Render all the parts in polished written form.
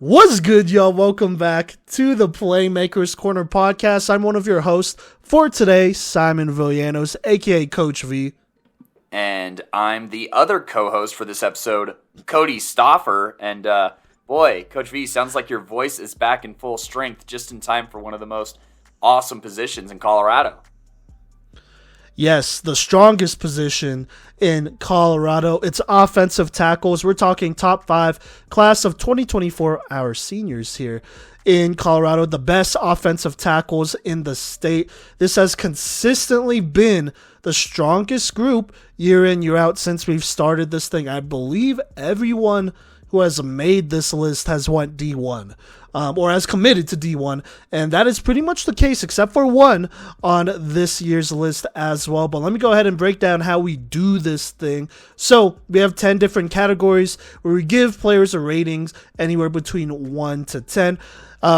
What's good, y'all? Welcome back to the Playmakers Corner podcast. I'm one of your hosts for today, Simon Villanos, aka Coach V. And I'm the other co-host for this episode, Kodey Stoffer. And boy, Coach V, sounds like your voice is back in full strength just in time for one of the most awesome positions in Colorado. Yes, the strongest position in Colorado. It's offensive tackles. We're talking top 5 class of 2024, our seniors here in Colorado, the best offensive tackles in the state. This has consistently been the strongest group year in, year out since we've started this thing. I believe everyone who has made this list has went D1. Or has committed to D1, and that is pretty much the case, except for one on this year's list as well. But let me go ahead and break down how we do this thing. So we have 10 different categories where we give players a ratings anywhere between 1 to 10.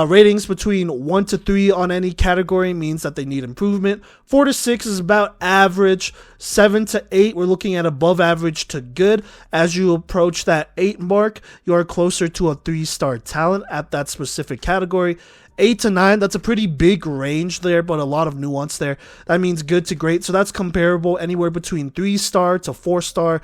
Ratings between 1 to 3 on any category means that they need improvement. 4 to 6 is about average. 7 to 8, we're looking at above average to good. As you approach that 8 mark, you are closer to a 3-star talent at that specific category. 8 to 9, that's a pretty big range there, but a lot of nuance there. That means good to great, so that's comparable anywhere between 3-star to 4-star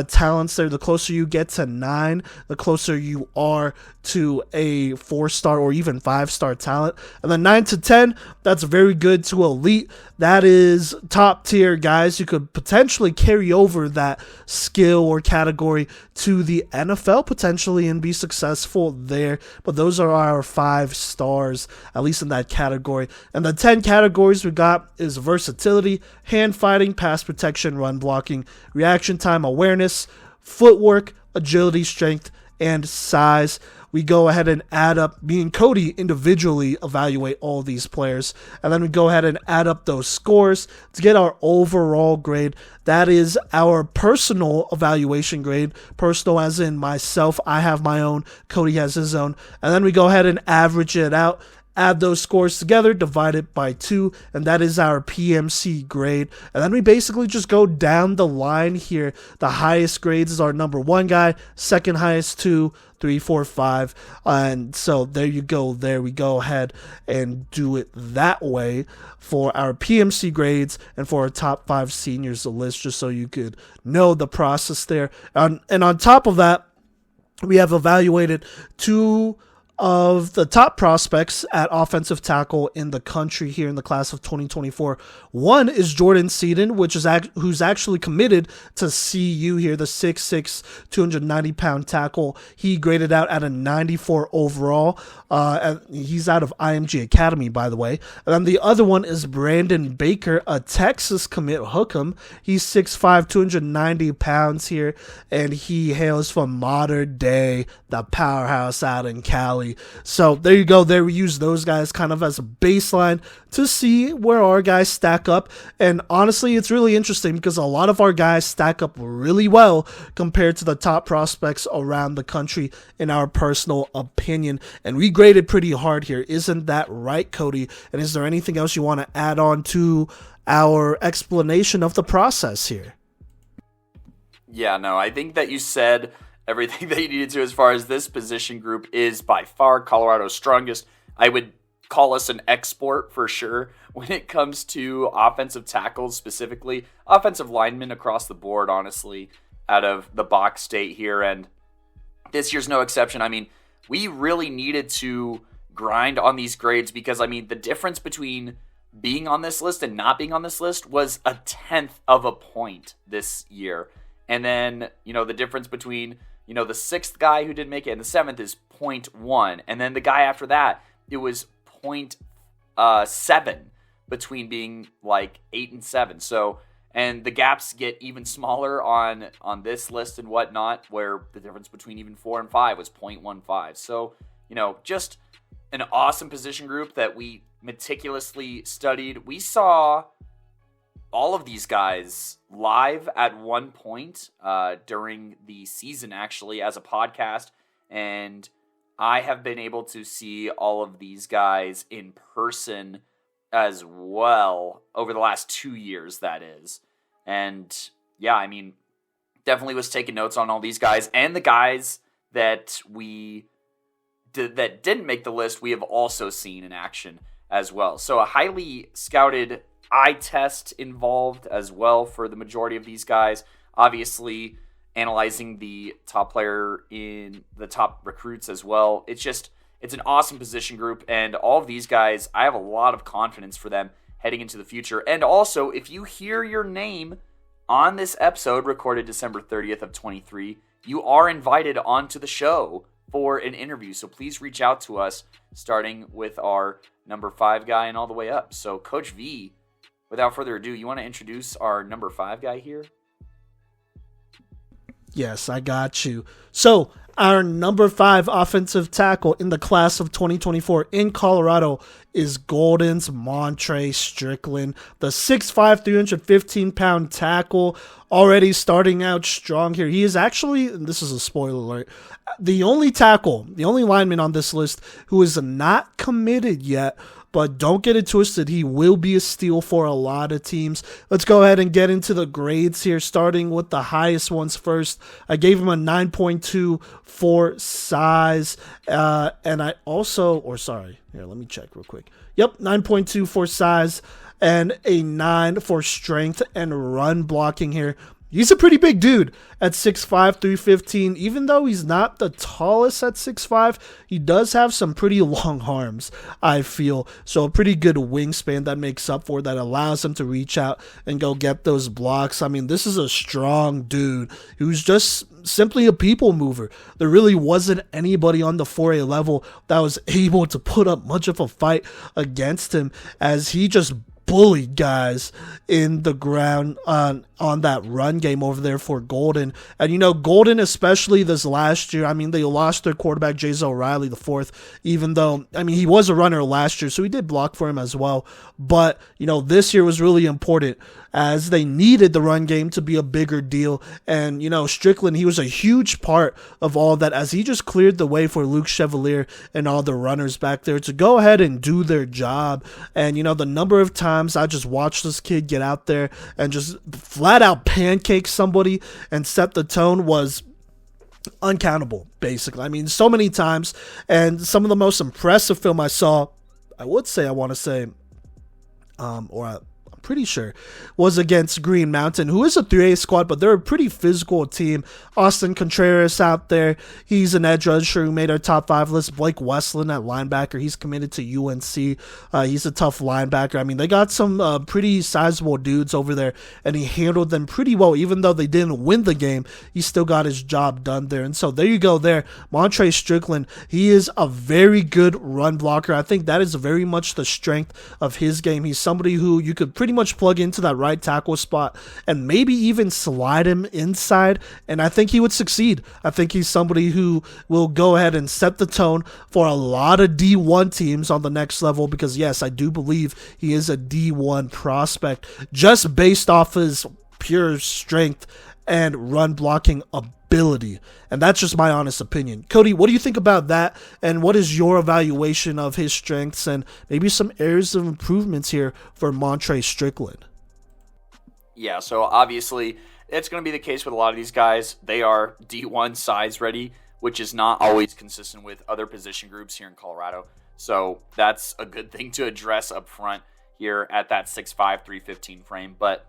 talents there. The closer you get to 9, the closer you are to a 4-star or even 5-star talent. And then 9 to 10, that's very good to elite. That is top tier guys who could potentially carry over that skill or category to the NFL potentially and be successful there. But those are our 5 stars, at least in that category. And the 10 categories we got is versatility, hand fighting, pass protection, run blocking, reaction time, awareness, footwork, agility, strength, and size. We go ahead and add up, me and Kodey individually evaluate all these players, and then we go ahead and add up those scores to get our overall grade. That is our personal evaluation grade. Personal as in myself, I have my own, Kodey has his own, and then we go ahead and average it out. Add those scores together, divide it by 2, and that is our PMC grade. And then we basically just go down the line here. The highest grades is our number 1 guy, second highest 2, 3, 4, 5. And so there you go. There we go ahead and do it that way for our PMC grades and for our top 5 seniors list, just so you could know the process there. And on top of that, we have evaluated 2 of the top prospects at offensive tackle in the country here in the class of 2024. One is Jordan Seaton, who's actually committed to CU here, the 6'6", 290-pound tackle. He graded out at a 94 overall. And he's out of IMG Academy, by the way. And then the other one is Brandon Baker, a Texas commit. Hook him. He's 6'5", 290 pounds here, and he hails from Modern Day, the powerhouse out in Cali. So there you go. There we use those guys kind of as a baseline to see where our guys stack up. And honestly, it's really interesting because a lot of our guys stack up really well compared to the top prospects around the country, in our personal opinion. And we graded pretty hard here. Isn't that right, Kodey? And is there anything else you want to add on to our explanation of the process here? Yeah, no, I think that you said everything that you needed to as far as this position group is by far Colorado's strongest. I would call us an export for sure when it comes to offensive tackles, specifically offensive linemen across the board, honestly, out of the box state here. And this year's no exception. I mean, we really needed to grind on these grades because, I mean, the difference between being on this list and not being on this list was a 1/10 of a point this year. And then, the difference between the 6th guy who didn't make it and the 7th is 0.1. And then the guy after that, it was 0.7 between being like 8 and 7. So, and the gaps get even smaller on this list and whatnot, where the difference between even 4 and 5 was 0.15. So, just an awesome position group that we meticulously studied. We saw all of these guys live at one point during the season, actually, as a podcast. And I have been able to see all of these guys in person as well over the last 2 years, that is. And yeah, I mean, definitely was taking notes on all these guys and the guys that we that didn't make the list, we have also seen in action as well. So a highly scouted eye test involved as well for the majority of these guys. Obviously, analyzing the top player in the top recruits as well. It's an awesome position group, and all of these guys, I have a lot of confidence for them heading into the future. And also, if you hear your name on this episode recorded December 30th of 23, you are invited onto the show for an interview. So please reach out to us, starting with our number 5 guy and all the way up. So Coach V, without further ado, you want to introduce our number 5 guy here? Yes, I got you. So our number 5 offensive tackle in the class of 2024 in Colorado is Golden's Montre Strickland, the 6'5", 315-pound tackle, already starting out strong here. He is actually, and this is a spoiler alert, the only lineman on this list who is not committed yet. But don't get it twisted, he will be a steal for a lot of teams. Let's go ahead and get into the grades here, starting with the highest ones first. I gave him a 9.2 for size, and I also, here, let me check real quick. Yep, 9.2 for size, and a 9 for strength and run blocking here. He's a pretty big dude at 6'5", 315. Even though he's not the tallest at 6'5", he does have some pretty long arms, I feel. So a pretty good wingspan that makes up for it, that allows him to reach out and go get those blocks. I mean, this is a strong dude who's just simply a people mover. There really wasn't anybody on the 4A level that was able to put up much of a fight against him, as he just bullied guys in the ground on that run game over there for Golden. And, Golden, especially this last year, they lost their quarterback, Jason O'Reilly, the 4th, even though, he was a runner last year, so he did block for him as well. But, this year was really important, as they needed the run game to be a bigger deal. And, Strickland, he was a huge part of all that, as he just cleared the way for Luke Chevalier and all the runners back there to go ahead and do their job. And, the number of times I just watched this kid get out there and just flat out pancake somebody and set the tone was uncountable, basically. So many times. And some of the most impressive film I saw, I'm pretty sure, was against Green Mountain, who is a 3A squad, but they're a pretty physical team. Austin Contreras out there, he's an edge rusher who made our top 5 list. Blake Westland at linebacker, he's committed to UNC. He's a tough linebacker. They got some pretty sizable dudes over there, and he handled them pretty well. Even though they didn't win the game, he still got his job done there. And so there you go there. Montre Strickland, he is a very good run blocker. I think that is very much the strength of his game. He's somebody who you could pretty much plug into that right tackle spot and maybe even slide him inside, and I think he would succeed. I think he's somebody who will go ahead and set the tone for a lot of D1 teams on the next level, because yes, I do believe he is a D1 prospect just based off his pure strength and run blocking ability. And that's just my honest opinion. Kodey, what do you think about that? And what is your evaluation of his strengths and maybe some areas of improvements here for Montre Strickland? Yeah, so obviously it's going to be the case with a lot of these guys. They are D1 size ready, which is not always consistent with other position groups here in Colorado. So that's a good thing to address up front here at that 6'5", 315 frame. But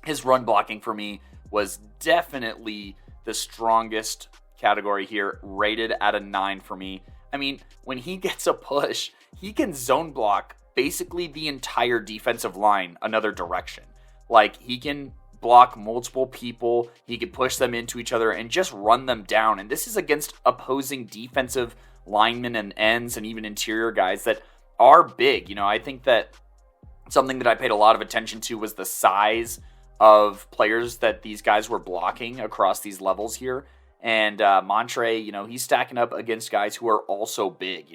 his run blocking for me was definitely the strongest category here, rated at a 9 for me. When he gets a push, he can zone block basically the entire defensive line another direction. He can block multiple people, he can push them into each other and just run them down. And this is against opposing defensive linemen and ends and even interior guys that are big. I think that something that I paid a lot of attention to was the size of players that these guys were blocking across these levels here. And Montre, he's stacking up against guys who are also big,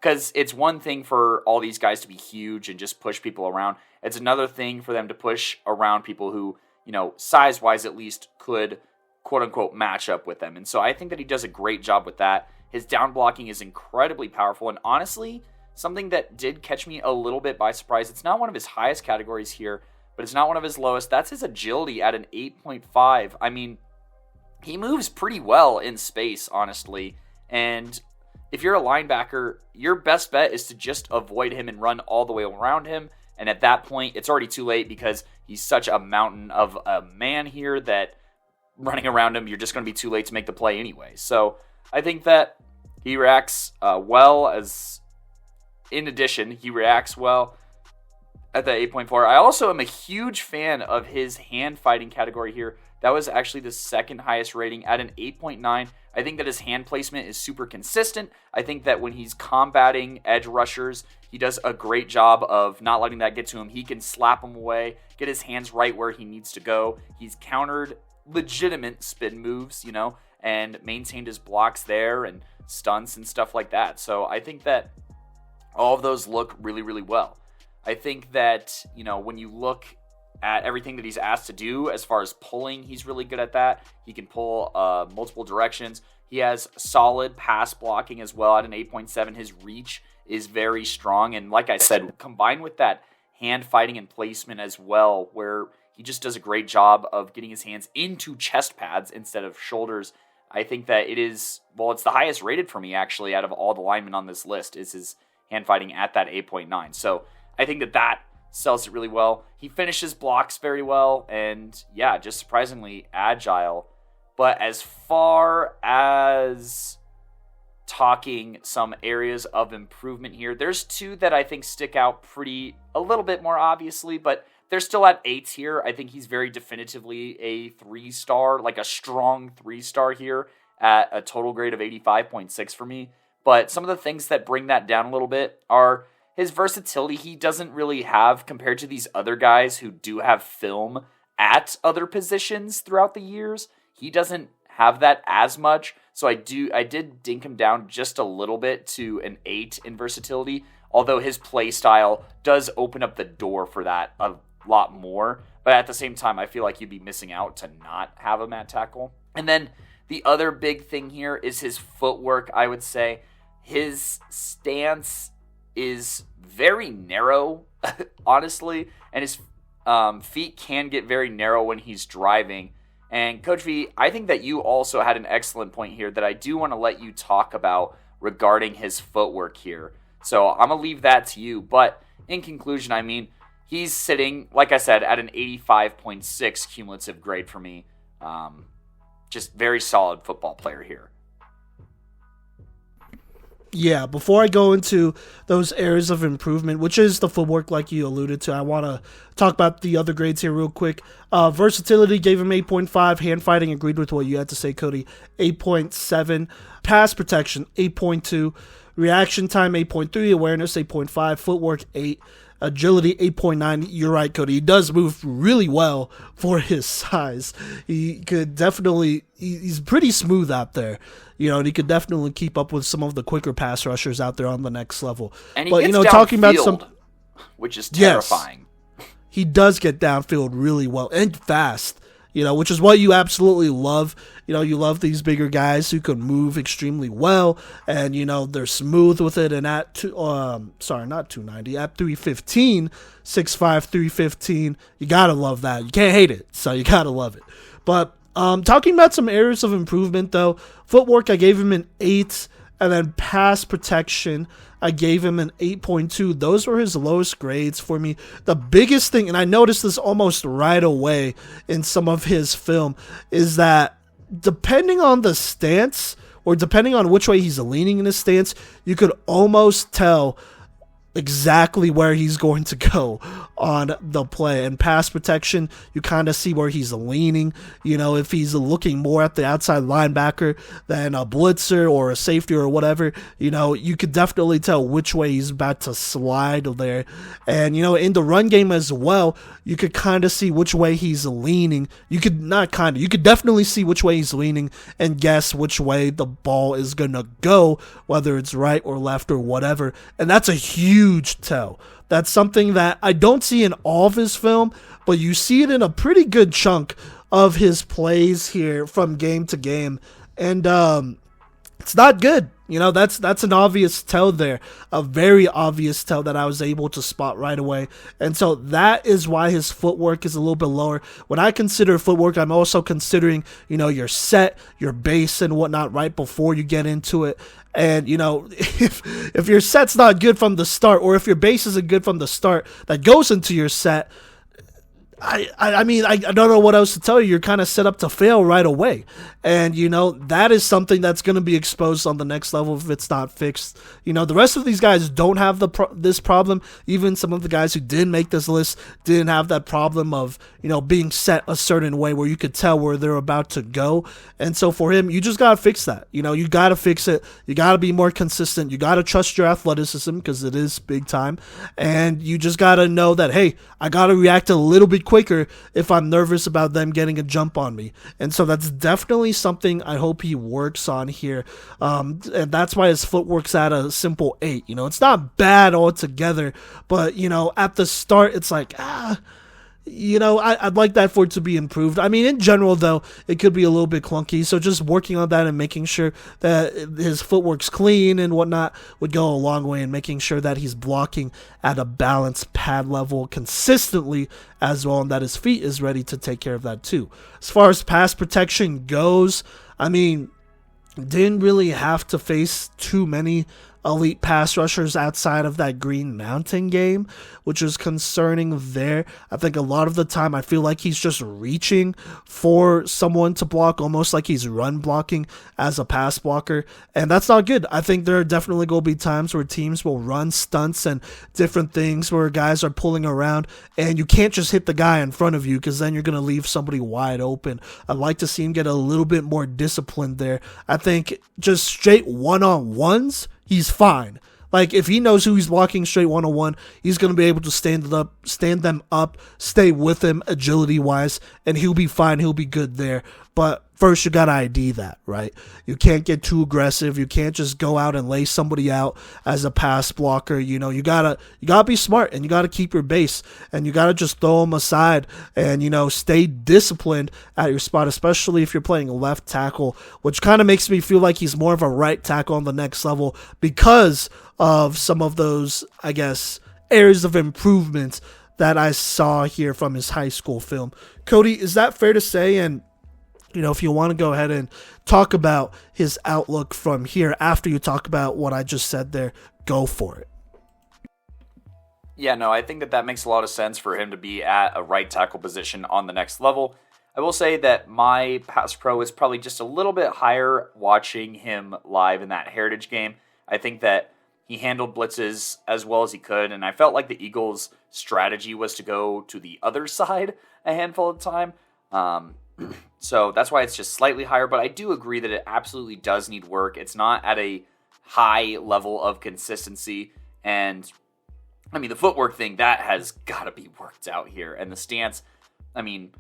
because it's one thing for all these guys to be huge and just push people around. It's another thing for them to push around people who, size-wise at least, could quote-unquote match up with them. And so I think that he does a great job with that. His down blocking is incredibly powerful. And honestly, something that did catch me a little bit by surprise, it's not one of his highest categories here, but it's not one of his lowest. That's his agility at an 8.5. He moves pretty well in space, honestly. And if you're a linebacker, your best bet is to just avoid him and run all the way around him. And at that point, it's already too late because he's such a mountain of a man here that running around him, you're just going to be too late to make the play anyway. So I think that he reacts well. In addition, he reacts well at the 8.4. I also am a huge fan of his hand fighting category here. That was actually the second highest rating at an 8.9. I think that his hand placement is super consistent. I think that when he's combating edge rushers, he does a great job of not letting that get to him. He can slap him away, get his hands right where he needs to go. He's countered legitimate spin moves, and maintained his blocks there and stunts and stuff like that. So I think that all of those look really, really well. I think that, when you look at everything that he's asked to do as far as pulling, he's really good at that. He can pull multiple directions. He has solid pass blocking as well at an 8.7. His reach is very strong. And like I said, combined with that hand fighting and placement as well, where he just does a great job of getting his hands into chest pads instead of shoulders. I think that it's the highest rated for me actually out of all the linemen on this list is his hand fighting at that 8.9. So I think that sells it really well. He finishes blocks very well and just surprisingly agile. But as far as talking some areas of improvement here, there's two that I think stick out a little bit more obviously, but they're still at 8s here. I think he's very definitively a 3-star, like a strong 3-star here at a total grade of 85.6 for me. But some of the things that bring that down a little bit are his versatility. He doesn't really have compared to these other guys who do have film at other positions throughout the years. He doesn't have that as much. So I did dink him down just a little bit to an 8 in versatility, although his play style does open up the door for that a lot more. But at the same time, I feel like you'd be missing out to not have him at tackle. And then the other big thing here is his footwork, I would say. His stance is very narrow, honestly, and his feet can get very narrow when he's driving. And Coach V, I think that you also had an excellent point here that I do want to let you talk about regarding his footwork here. So I'm going to leave that to you. But in conclusion, I mean, he's sitting, like I said, at an 85.6 cumulative grade for me. Just very solid football player here. Yeah, before I go into those areas of improvement, which is the footwork like you alluded to, I want to talk about the other grades here real quick. Versatility gave him 8.5. Hand fighting, agreed with what you had to say, Kodey, 8.7. Pass protection, 8.2. Reaction time, 8.3. Awareness, 8.5. Footwork, 8. Agility, 8.9. You're right, Kodey. He does move really well for his size. He could definitely, he's pretty smooth out there. And he could definitely keep up with some of the quicker pass rushers out there on the next level. And he gets talking about which is terrifying. Yes, he does get downfield really well and fast. Which is what you absolutely love. You love these bigger guys who can move extremely well, and they're smooth with it. And at not 290, at 315, 6'5", 315, you gotta love that. You can't hate it, so you gotta love it. But talking about some areas of improvement though, footwork I gave him an 8, and then pass protection I gave him an 8.2. Those were his lowest grades for me. The biggest thing, and I noticed this almost right away in some of his film, is that depending on the stance or depending on which way he's leaning in his stance, you could almost tell exactly where he's going to go on the play. And pass protection, you kind of see where he's leaning. If he's looking more at the outside linebacker than a blitzer or a safety or whatever, you could definitely tell which way he's about to slide there. And, in the run game as well, you could kind of see which way he's leaning. You could definitely see which way he's leaning and guess which way the ball is going to go, whether it's right or left or whatever. And that's a huge tell. That's something that I don't see in all of his film, but you see it in a pretty good chunk of his plays here from game to game. And it's not good. That's an obvious tell there, a very obvious tell that I was able to spot right away. And so that is why his footwork is a little bit lower. When I consider footwork, I'm also considering, your set, your base and whatnot right before you get into it. And, if your set's not good from the start, or if your base isn't good from the start that goes into your set, I mean, I don't know what else to tell you. You're kind of set up to fail right away. And, that is something that's going to be exposed on the next level if it's not fixed. The rest of these guys don't have this problem. Even some of the guys who didn't make this list didn't have that problem of, being set a certain way where you could tell where they're about to go. And so for him, you just got to fix that. You got to fix it. You got to be more consistent. You got to trust your athleticism because it is big time. And you just got to know that, hey, I got to react a little bit quicker if I'm nervous about them getting a jump on me. And so that's definitely something I hope he works on here. And that's why his footwork's at a simple 8. It's not bad altogether, but, at the start, it's like, I'd like that for it to be improved. I mean, in general, though, it could be a little bit clunky. So just working on that and making sure that his footwork's clean and whatnot would go a long way, and making sure that he's blocking at a balanced pad level consistently as well, and that his feet is ready to take care of that too. As far as pass protection goes, I mean, didn't really have to face too many elite pass rushers outside of that Green Mountain game, which is concerning there. I think a lot of the time I feel like he's just reaching for someone to block, almost like he's run blocking as a pass blocker, and that's not good. I think there are definitely going to be times where teams will run stunts and different things where guys are pulling around, and you can't just hit the guy in front of you because then you're going to leave somebody wide open. I'd like to see him get a little bit more disciplined there. I think just straight one-on-ones, he's fine. Like, if he knows who he's blocking straight one-on-one, he's going to be able to stand them up, stay with him agility-wise, and he'll be fine. He'll be good there. But first, you got to ID that, right? You can't get too aggressive. You can't just go out and lay somebody out as a pass blocker. You gotta be smart, and you got to keep your base, and you got to just throw them aside and, stay disciplined at your spot, especially if you're playing left tackle, which kind of makes me feel like he's more of a right tackle on the next level because of some of those, I guess, areas of improvement that I saw here from his high school film. Kodey, is that fair to say? And if you want to go ahead and talk about his outlook from here after you talk about what I just said there, go for it. Yeah, no, I think that makes a lot of sense for him to be at a right tackle position on the next level. I will say that my pass pro is probably just a little bit higher watching him live in that Heritage game. I think that he handled blitzes as well as he could, and I felt like the Eagles' strategy was to go to the other side a handful of the time. So that's why it's just slightly higher, but I do agree that it absolutely does need work. It's not at a high level of consistency, and I mean, the footwork thing, that has got to be worked out here, and the stance, I mean,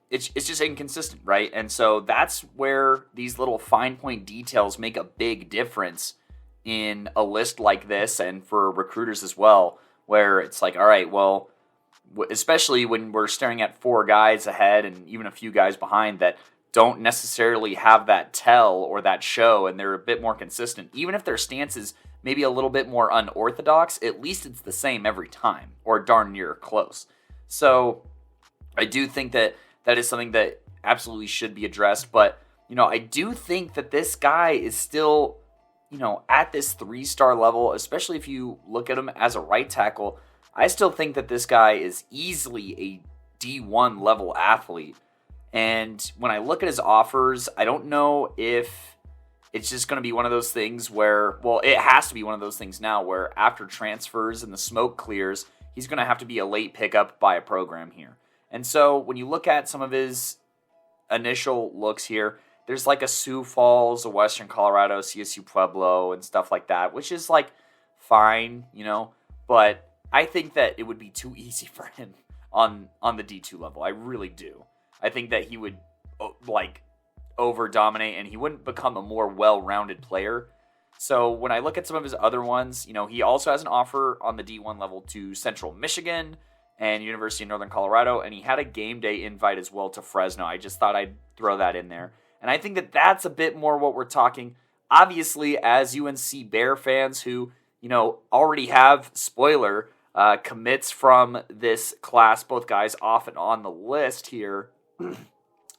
it's just inconsistent, right? And so that's where these little fine point details make a big difference in a list like this, and for recruiters as well, where it's like, all right, well, especially when we're staring at 4 guys ahead and even a few guys behind that don't necessarily have that tell or that show, and they're a bit more consistent. Even if their stance is maybe a little bit more unorthodox, at least it's the same every time, or darn near close. So I do think that is something that absolutely should be addressed, but I do think that this guy is still at this 3-star level, especially if you look at him as a right tackle. I still think that this guy is easily a D1 level athlete. And when I look at his offers, I don't know if it's just going to be one of those things where, well, it has to be one of those things now where after transfers and the smoke clears, he's going to have to be a late pickup by a program here. And so when you look at some of his initial looks here, there's like a Sioux Falls, a Western Colorado, CSU Pueblo, and stuff like that, which is like fine, but I think that it would be too easy for him on the D2 level. I really do. I think that he would over dominate, and he wouldn't become a more well-rounded player. So when I look at some of his other ones, he also has an offer on the D1 level to Central Michigan and University of Northern Colorado, and he had a game day invite as well to Fresno. I just thought I'd throw that in there. And I think that that's a bit more what we're talking. Obviously, as UNC Bear fans who, already have, spoiler, commits from this class, both guys off and on the list here,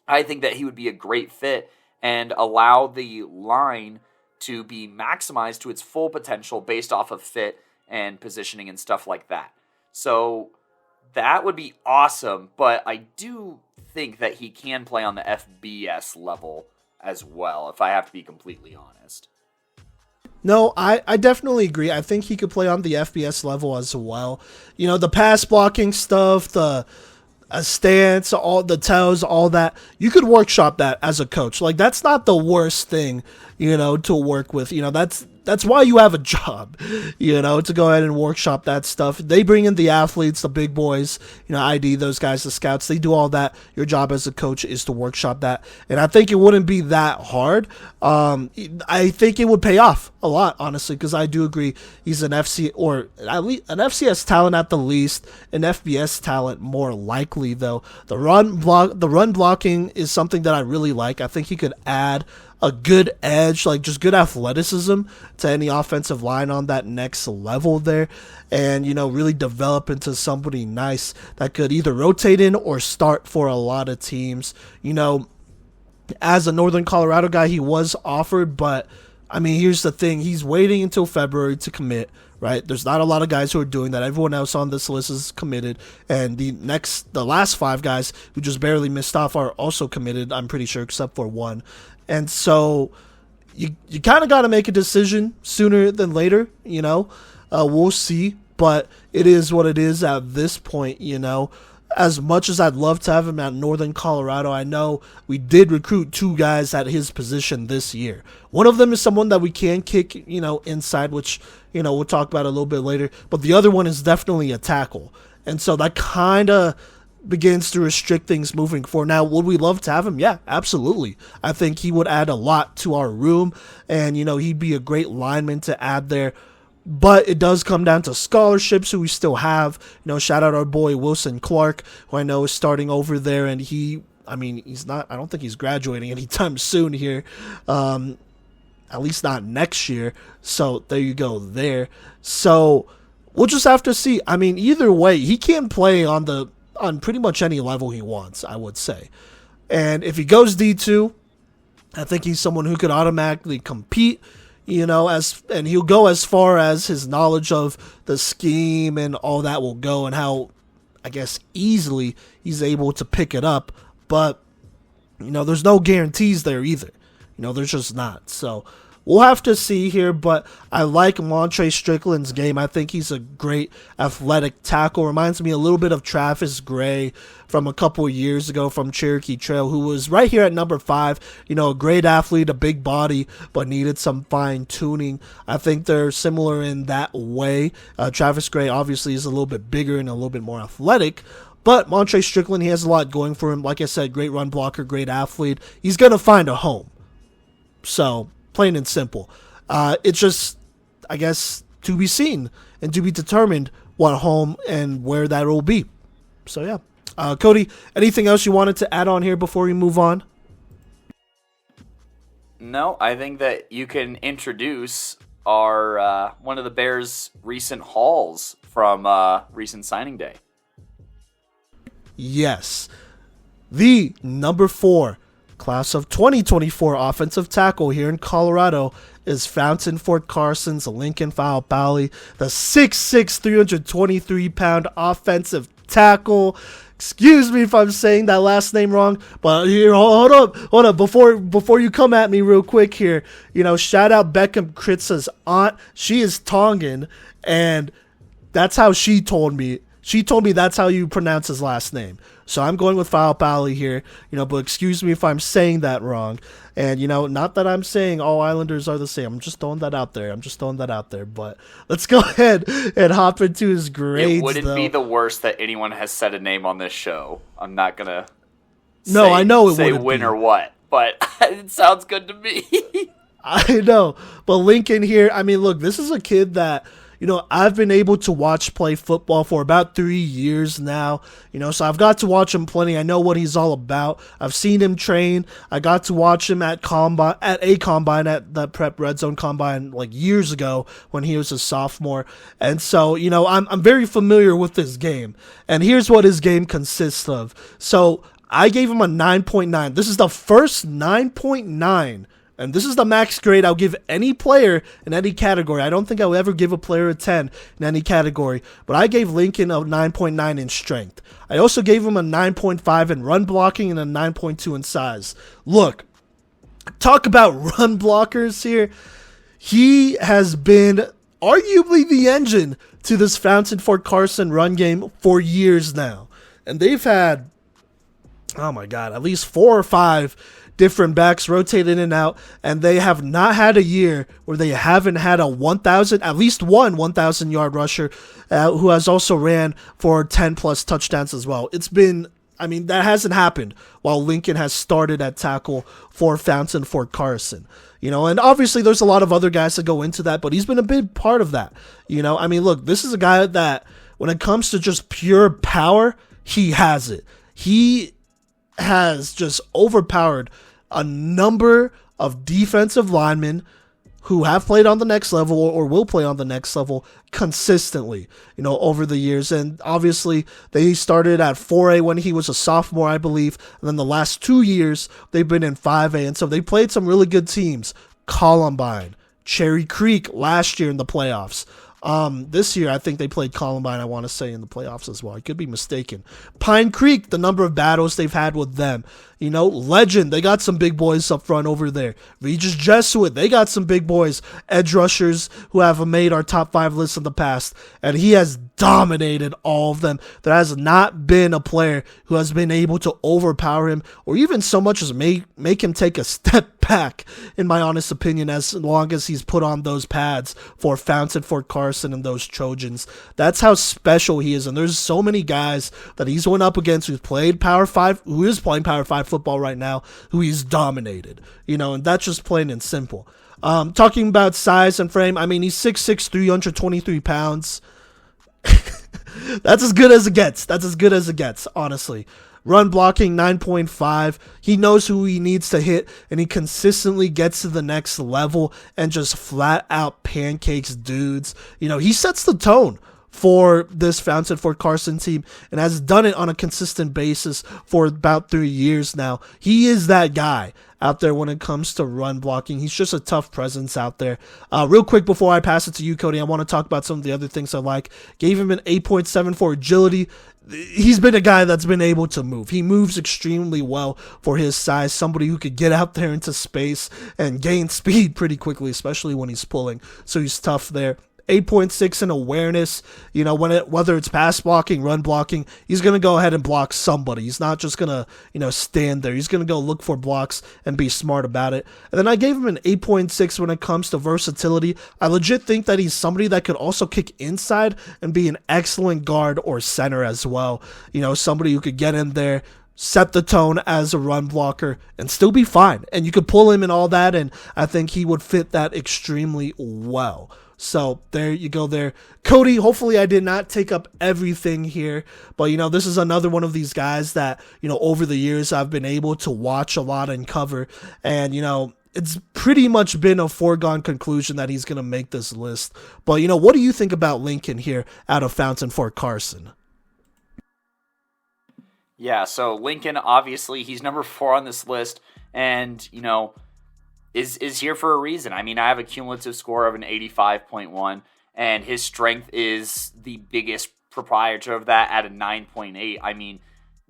I think that he would be a great fit and allow the line to be maximized to its full potential based off of fit and positioning and stuff like that. So that would be awesome, but I do think that he can play on the FBS level as well, if I have to be completely honest. No, I definitely agree. I think he could play on the FBS level as well. You know, the pass blocking stuff, the stance, all the tells, all that. You could workshop that as a coach. Like, that's not the worst thing, you know, to work with. You know, that's why you have a job, you know, to go ahead and workshop that stuff. They bring in the athletes, the big boys, you know, ID, those guys, the scouts. They do all that. Your job as a coach is to workshop that. And I think it wouldn't be that hard. I think it would pay off a lot, honestly, because I do agree he's an FC or at least an FCS talent at the least, an FBS talent more likely though. The run blocking is something that I really like. I think he could add a good edge, like just good athleticism to any offensive line on that next level there, and, you know, really develop into somebody nice that could either rotate in or start for a lot of teams. You know, as a Northern Colorado guy, he was offered, but I mean, here's the thing. He's waiting until February to commit, right? There's not a lot of guys who are doing that. Everyone else on this list is committed. And the last 5 guys who just barely missed off are also committed, I'm pretty sure, except for one. And so you kind of got to make a decision sooner than later, you know. We'll see. But it is what it is at this point, you know. As much as I'd love to have him at Northern Colorado, I know we did recruit 2 guys at his position this year. One of them is someone that we can kick, you know, inside, which, you know, we'll talk about a little bit later. But the other one is definitely a tackle. And so that kind of begins to restrict things moving forward. Now, would we love to have him? Yeah, absolutely. I think he would add a lot to our room. And, you know, he'd be a great lineman to add there. But it does come down to scholarships who we still have. You know, shout out our boy Wilson Clark, who I know is starting over there, and I don't think he's graduating anytime soon here. At least not next year. So there you go there. So we'll just have to see. I mean, either way, he can play on pretty much any level he wants, I would say. And if he goes D2, I think he's someone who could automatically compete. You know, and he'll go as far as his knowledge of the scheme and all that will go, and how, I guess, easily he's able to pick it up. But, you know, there's no guarantees there either. You know, there's just not. So we'll have to see here, but I like Montre Strickland's game. I think he's a great athletic tackle. Reminds me a little bit of Travis Gray from a couple of years ago from Cherokee Trail, who was right here at number 5. You know, a great athlete, a big body, but needed some fine-tuning. I think they're similar in that way. Travis Gray obviously is a little bit bigger and a little bit more athletic, but Montre Strickland, he has a lot going for him. Like I said, great run blocker, great athlete. He's going to find a home. So, plain and simple. It's just, I guess, to be seen and to be determined what home and where that will be. So, yeah. Kodey, anything else you wanted to add on here before we move on? No, I think that you can introduce our one of the Bears' recent hauls from recent signing day. Yes. The number 4 class of 2024 offensive tackle here in Colorado is Fountain Fort Carson's Lincoln Faupali, the 6'6", 323-pound offensive tackle. Excuse me if I'm saying that last name wrong, but here, hold up, before you come at me real quick here, you know, shout out Beckham Kritz's aunt. She is Tongan, and that's how she told me. She told me that's how you pronounce his last name. So I'm going with Faupali here, you know, but excuse me if I'm saying that wrong. And, you know, not that I'm saying all Islanders are the same. I'm just throwing that out there. But let's go ahead and hop into his grades. It wouldn't be the worst that anyone has said a name on this show. I'm not going to say win or what, but it sounds good to me. I know. But Lincoln here, I mean, look, this is a kid that, you know, I've been able to watch play football for about 3 years now, you know, so I've got to watch him plenty. I know what he's all about. I've seen him train. I got to watch him at a combine at the Prep Red Zone Combine like years ago when he was a sophomore. And so, you know, I'm very familiar with his game. And here's what his game consists of. So I gave him a 9.9. This is the first 9.9 And this is the max grade I'll give any player in any category. I don't think I'll ever give a player a 10 in any category, but I gave Lincoln a 9.9 in strength. I also gave him a 9.5 in run blocking and a 9.2 in size. Look, talk about run blockers here. He has been arguably the engine to this Fountain Fort Carson run game for years now. And they've had, oh my God, at least 4 or 5 different backs rotate in and out, and they have not had a year where they haven't had a 1,000, at least one 1,000 yard rusher who has also ran for 10 plus touchdowns as well. It's been, I mean, that hasn't happened while Lincoln has started at tackle for Fountain Fort Carson. You know, and obviously there's a lot of other guys that go into that, but he's been a big part of that. You know, I mean, look, this is a guy that when it comes to just pure power, he has it. He has just overpowered a number of defensive linemen who have played on the next level or will play on the next level consistently, you know, over the years. And obviously they started at 4A when he was a sophomore, I believe. And then the last 2 years they've been in 5A. And so they played some really good teams. Columbine, Cherry Creek last year in the playoffs. This year, I think they played Columbine, I want to say, in the playoffs as well. I could be mistaken. Pine Creek, the number of battles they've had with them. You know, Legend, they got some big boys up front over there. Regis Jesuit, they got some big boys, edge rushers who have made our top 5 lists in the past. And he has dominated all of them. There has not been a player who has been able to overpower him or even so much as make him take a step back, in my honest opinion, as long as he's put on those pads for Fountain Fort Carson and those Trojans. That's how special he is. And there's so many guys that he's went up against who's played Power 5, who is playing Power 5 football right now, who he's dominated, you know, and that's just plain and simple. Talking about size and frame, I mean, he's 6'6", 323 pounds. That's as good as it gets. That's as good as it gets, honestly. Run blocking, 9.5. He knows who he needs to hit, and he consistently gets to the next level and just flat out pancakes dudes. You know, he sets the tone for this Fountain Fort Carson team and has done it on a consistent basis for about 3 years now. He is that guy out there when it comes to run blocking. He's just a tough presence out there. Real quick before I pass it to you, Kodey, I want to talk about some of the other things I like. Gave him an 8.7 for agility. He's been a guy that's been able to move. He moves extremely well for his size. Somebody who could get out there into space and gain speed pretty quickly, especially when he's pulling. So he's tough there. 8.6 in awareness. You know, whether it's pass blocking, run blocking, he's going to go ahead and block somebody. He's not just going to, you know, stand there. He's going to go look for blocks and be smart about it. And then I gave him an 8.6 when it comes to versatility. I legit think that he's somebody that could also kick inside and be an excellent guard or center as well. You know, somebody who could get in there, set the tone as a run blocker, and still be fine. And you could pull him and all that, and I think he would fit that extremely well. So there you go there. Kodey, hopefully I did not take up everything here, but you know, this is another one of these guys that, you know, over the years I've been able to watch a lot and cover, and you know, it's pretty much been a foregone conclusion that he's going to make this list. But you know, what do you think about Lincoln here out of Fountain Fort Carson? Yeah, so Lincoln, obviously, he's number 4 on this list, and, you know, is here for a reason. I mean, I have a cumulative score of an 85.1, and his strength is the biggest proprietor of that at a 9.8. I mean,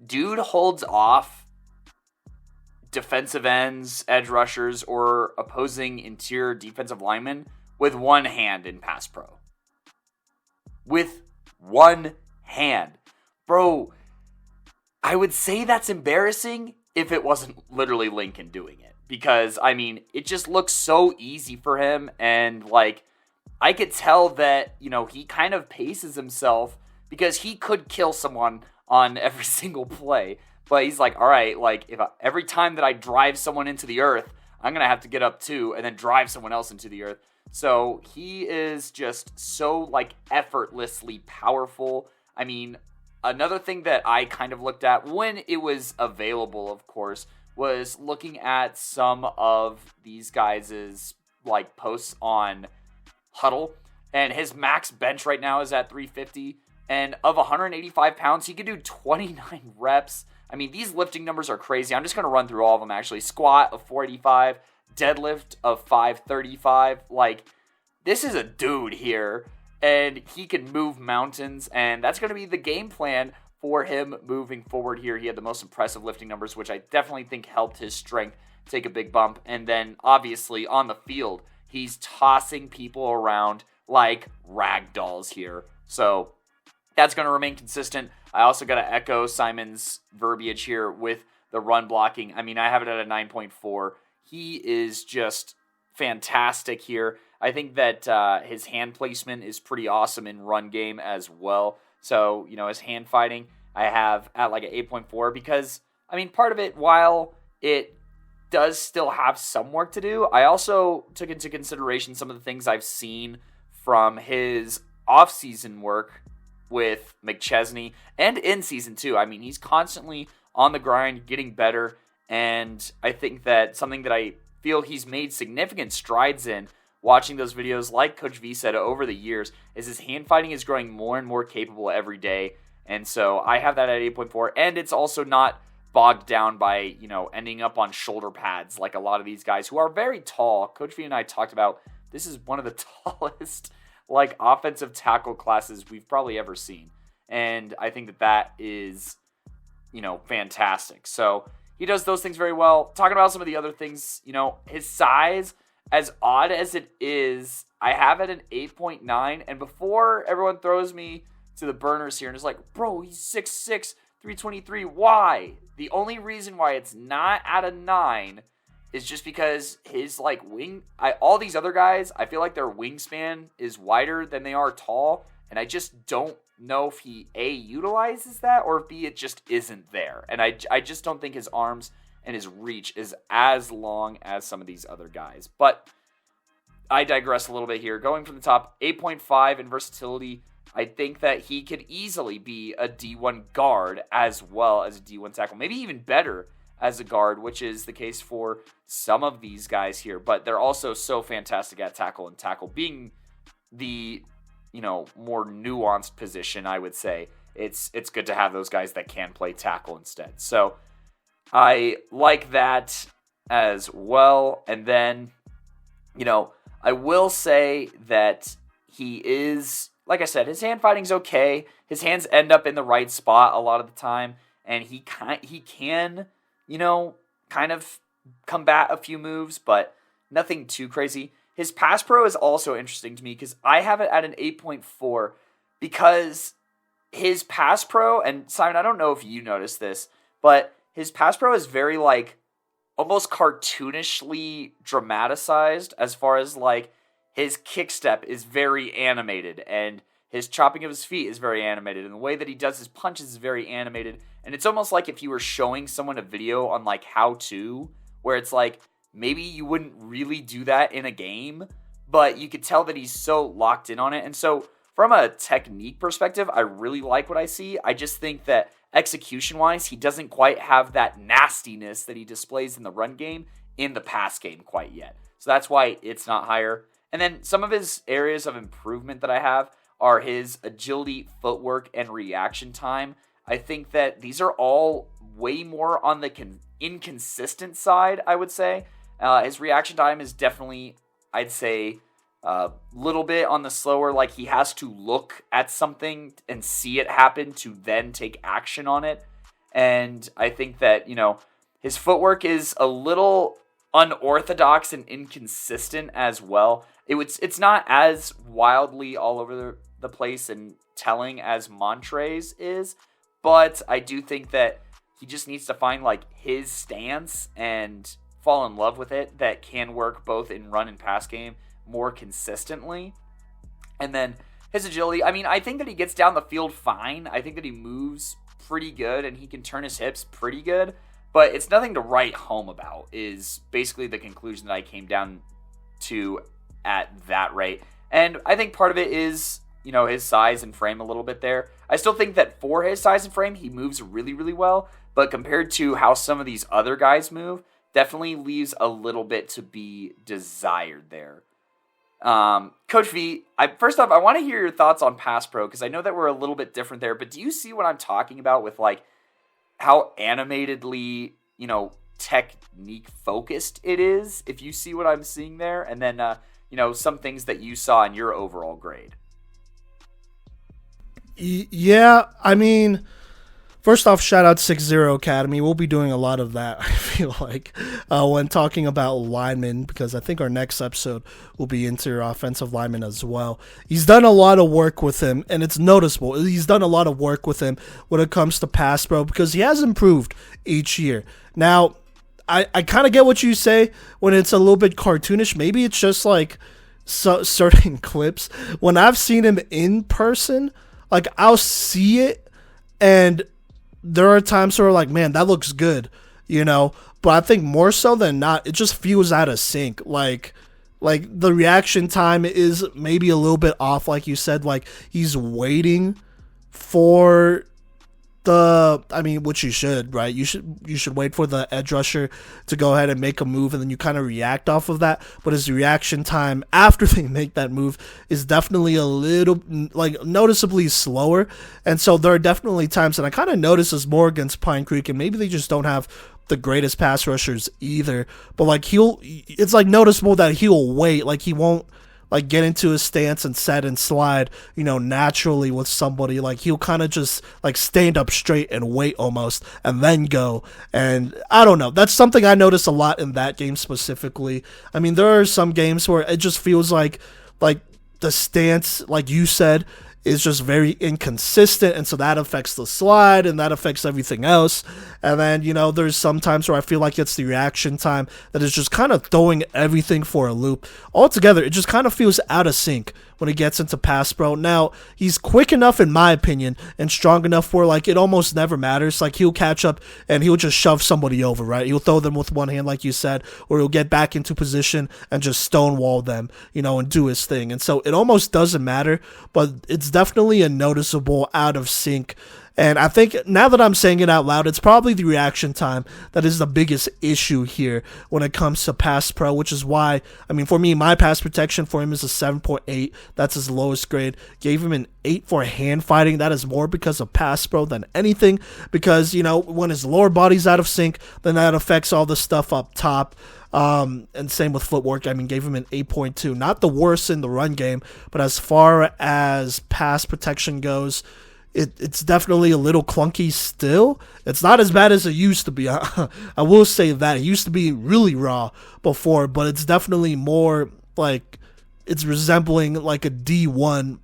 dude holds off defensive ends, edge rushers, or opposing interior defensive linemen with one hand in pass pro. With one hand. Bro, I would say that's embarrassing if it wasn't literally Lincoln doing it. Because, I mean, it just looks so easy for him. And, like, I could tell that, you know, he kind of paces himself because he could kill someone on every single play. But he's like, all right, like, every time that I drive someone into the earth, I'm going to have to get up too and then drive someone else into the earth. So he is just so, like, effortlessly powerful. I mean, another thing that I kind of looked at when it was available, of course, was looking at some of these guys' like posts on Huddle, and his max bench right now is at 350, and of 185 pounds, he could do 29 reps. I mean, these lifting numbers are crazy. I'm just going to run through all of them, actually. Squat of 485, deadlift of 535. Like, this is a dude here, and he can move mountains, and that's going to be the game plan for him moving forward here. He had the most impressive lifting numbers, which I definitely think helped his strength take a big bump. And then, obviously, on the field, he's tossing people around like rag dolls here. So that's going to remain consistent. I also got to echo Simon's verbiage here with the run blocking. I mean, I have it at a 9.4. He is just fantastic here. I think that his hand placement is pretty awesome in run game as well. So, his hand fighting, I have at like an 8.4 because, I mean, part of it, while it does still have some work to do, I also took into consideration some of the things I've seen from his off-season work with McChesney and in season 2. I mean, he's constantly on the grind, getting better, and I think that something that I feel he's made significant strides in watching those videos, like Coach V said over the years, is his hand fighting is growing more and more capable every day. And so I have that at 8.4, and it's also not bogged down by, ending up on shoulder pads like a lot of these guys who are very tall. Coach V and I talked about this is one of the tallest offensive tackle classes we've probably ever seen. And I think that is, fantastic. So he does those things very well. Talking about some of the other things, his size, as odd as it is, I have it an 8.9. And before everyone throws me to the burners here and is like, bro, he's 6'6", 323. Why? The only reason why it's not at a 9 is just because his all these other guys, I feel like their wingspan is wider than they are tall. And I just don't know if he A, utilizes that, or if B, it just isn't there. And I just don't think his arms and his reach is as long as some of these other guys. But I digress a little bit here. Going from the top, 8.5 in versatility. I think that he could easily be a D1 guard as well as a D1 tackle. Maybe even better as a guard, which is the case for some of these guys here. But they're also so fantastic at tackle, and tackle being the more nuanced position, I would say. It's good to have those guys that can play tackle instead. So I like that as well. And then, I will say that he is, like I said, his hand fighting's okay. His hands end up in the right spot a lot of the time, and he can, kind of combat a few moves, but nothing too crazy. His pass pro is also interesting to me because I have it at an 8.4 because his pass pro, and Simon, I don't know if you noticed this, but his pass pro is very almost cartoonishly dramatized as far as his kick step is very animated, and his chopping of his feet is very animated, and the way that he does his punches is very animated. And it's almost like if you were showing someone a video on how to, where it's maybe you wouldn't really do that in a game, but you could tell that he's so locked in on it. And so from a technique perspective, I really like what I see. I just think that execution-wise, he doesn't quite have that nastiness that he displays in the run game in the pass game quite yet. So that's why it's not higher. And then some of his areas of improvement that I have are his agility, footwork, and reaction time. I think that these are all way more on the inconsistent side, I would say. His reaction time is definitely, I'd say, a little bit on the slower. He has to look at something and see it happen to then take action on it. And I think that, his footwork is a little unorthodox and inconsistent as well. It's not as wildly all over the place and telling as Montre's is, but I do think that he just needs to find his stance and fall in love with it that can work both in run and pass game more consistently. And then his agility, I think that he gets down the field fine. I think that he moves pretty good and he can turn his hips pretty good, but it's nothing to write home about, is basically the conclusion that I came down to at that rate. And I think part of it is, his size and frame a little bit there. I still think that for his size and frame, he moves really, really well, but compared to how some of these other guys move, definitely leaves a little bit to be desired there. Coach V, first off, I want to hear your thoughts on pass pro, because I know that we're a little bit different there, but do you see what I'm talking about with how animatedly, technique focused it is, if you see what I'm seeing there, and then some things that you saw in your overall grade. Yeah, I mean, first off, shout out 6-0 Academy. We'll be doing a lot of that, I feel like, when talking about linemen, because I think our next episode will be into offensive linemen as well. He's done a lot of work with him, and it's noticeable. He's done a lot of work with him when it comes to pass pro, because he has improved each year. Now, I kind of get what you say when it's a little bit cartoonish. Maybe it's just like certain clips. When I've seen him in person, like, I'll see it, and there are times where, like, man, that looks good, But I think more so than not, it just feels out of sync. Like the reaction time is maybe a little bit off, like you said. Like, he's waiting for which you should, right? You should wait for the edge rusher to go ahead and make a move, and then you kind of react off of that. But his reaction time after they make that move is definitely a little, like, noticeably slower. And so there are definitely times, and I kind of notice this more against Pine Creek, and maybe they just don't have the greatest pass rushers either. But, like, it's like noticeable that he'll wait, like, he won't, like, get into his stance and set and slide, naturally with somebody. Like, he'll kind of just, like, stand up straight and wait almost, and then go. And I don't know. That's something I noticed a lot in that game specifically. I mean, there are some games where it just feels like the stance, like you said, is just very inconsistent, and so that affects the slide, and that affects everything else. And then, there's some times where I feel like it's the reaction time that is just kind of throwing everything for a loop. Altogether, it just kind of feels out of sync when he gets into pass pro. Now, he's quick enough, in my opinion, and strong enough where, like, it almost never matters. Like, he'll catch up, and he'll just shove somebody over, right? He'll throw them with one hand, like you said, or he'll get back into position and just stonewall them, and do his thing. And so it almost doesn't matter, but it's definitely a noticeable out of sync. And I think now that I'm saying it out loud, it's probably the reaction time that is the biggest issue here when it comes to pass pro, which is why, I mean, for me, my pass protection for him is a 7.8. That's his lowest grade. Gave him an 8 for hand fighting. That is more because of pass pro than anything, because, when his lower body's out of sync, then that affects all the stuff up top. And same with footwork. I mean, gave him an 8.2. Not the worst in the run game, but as far as pass protection goes, it's definitely a little clunky still. It's not as bad as it used to be. I will say that. It used to be really raw before, but it's definitely more like it's resembling like a D1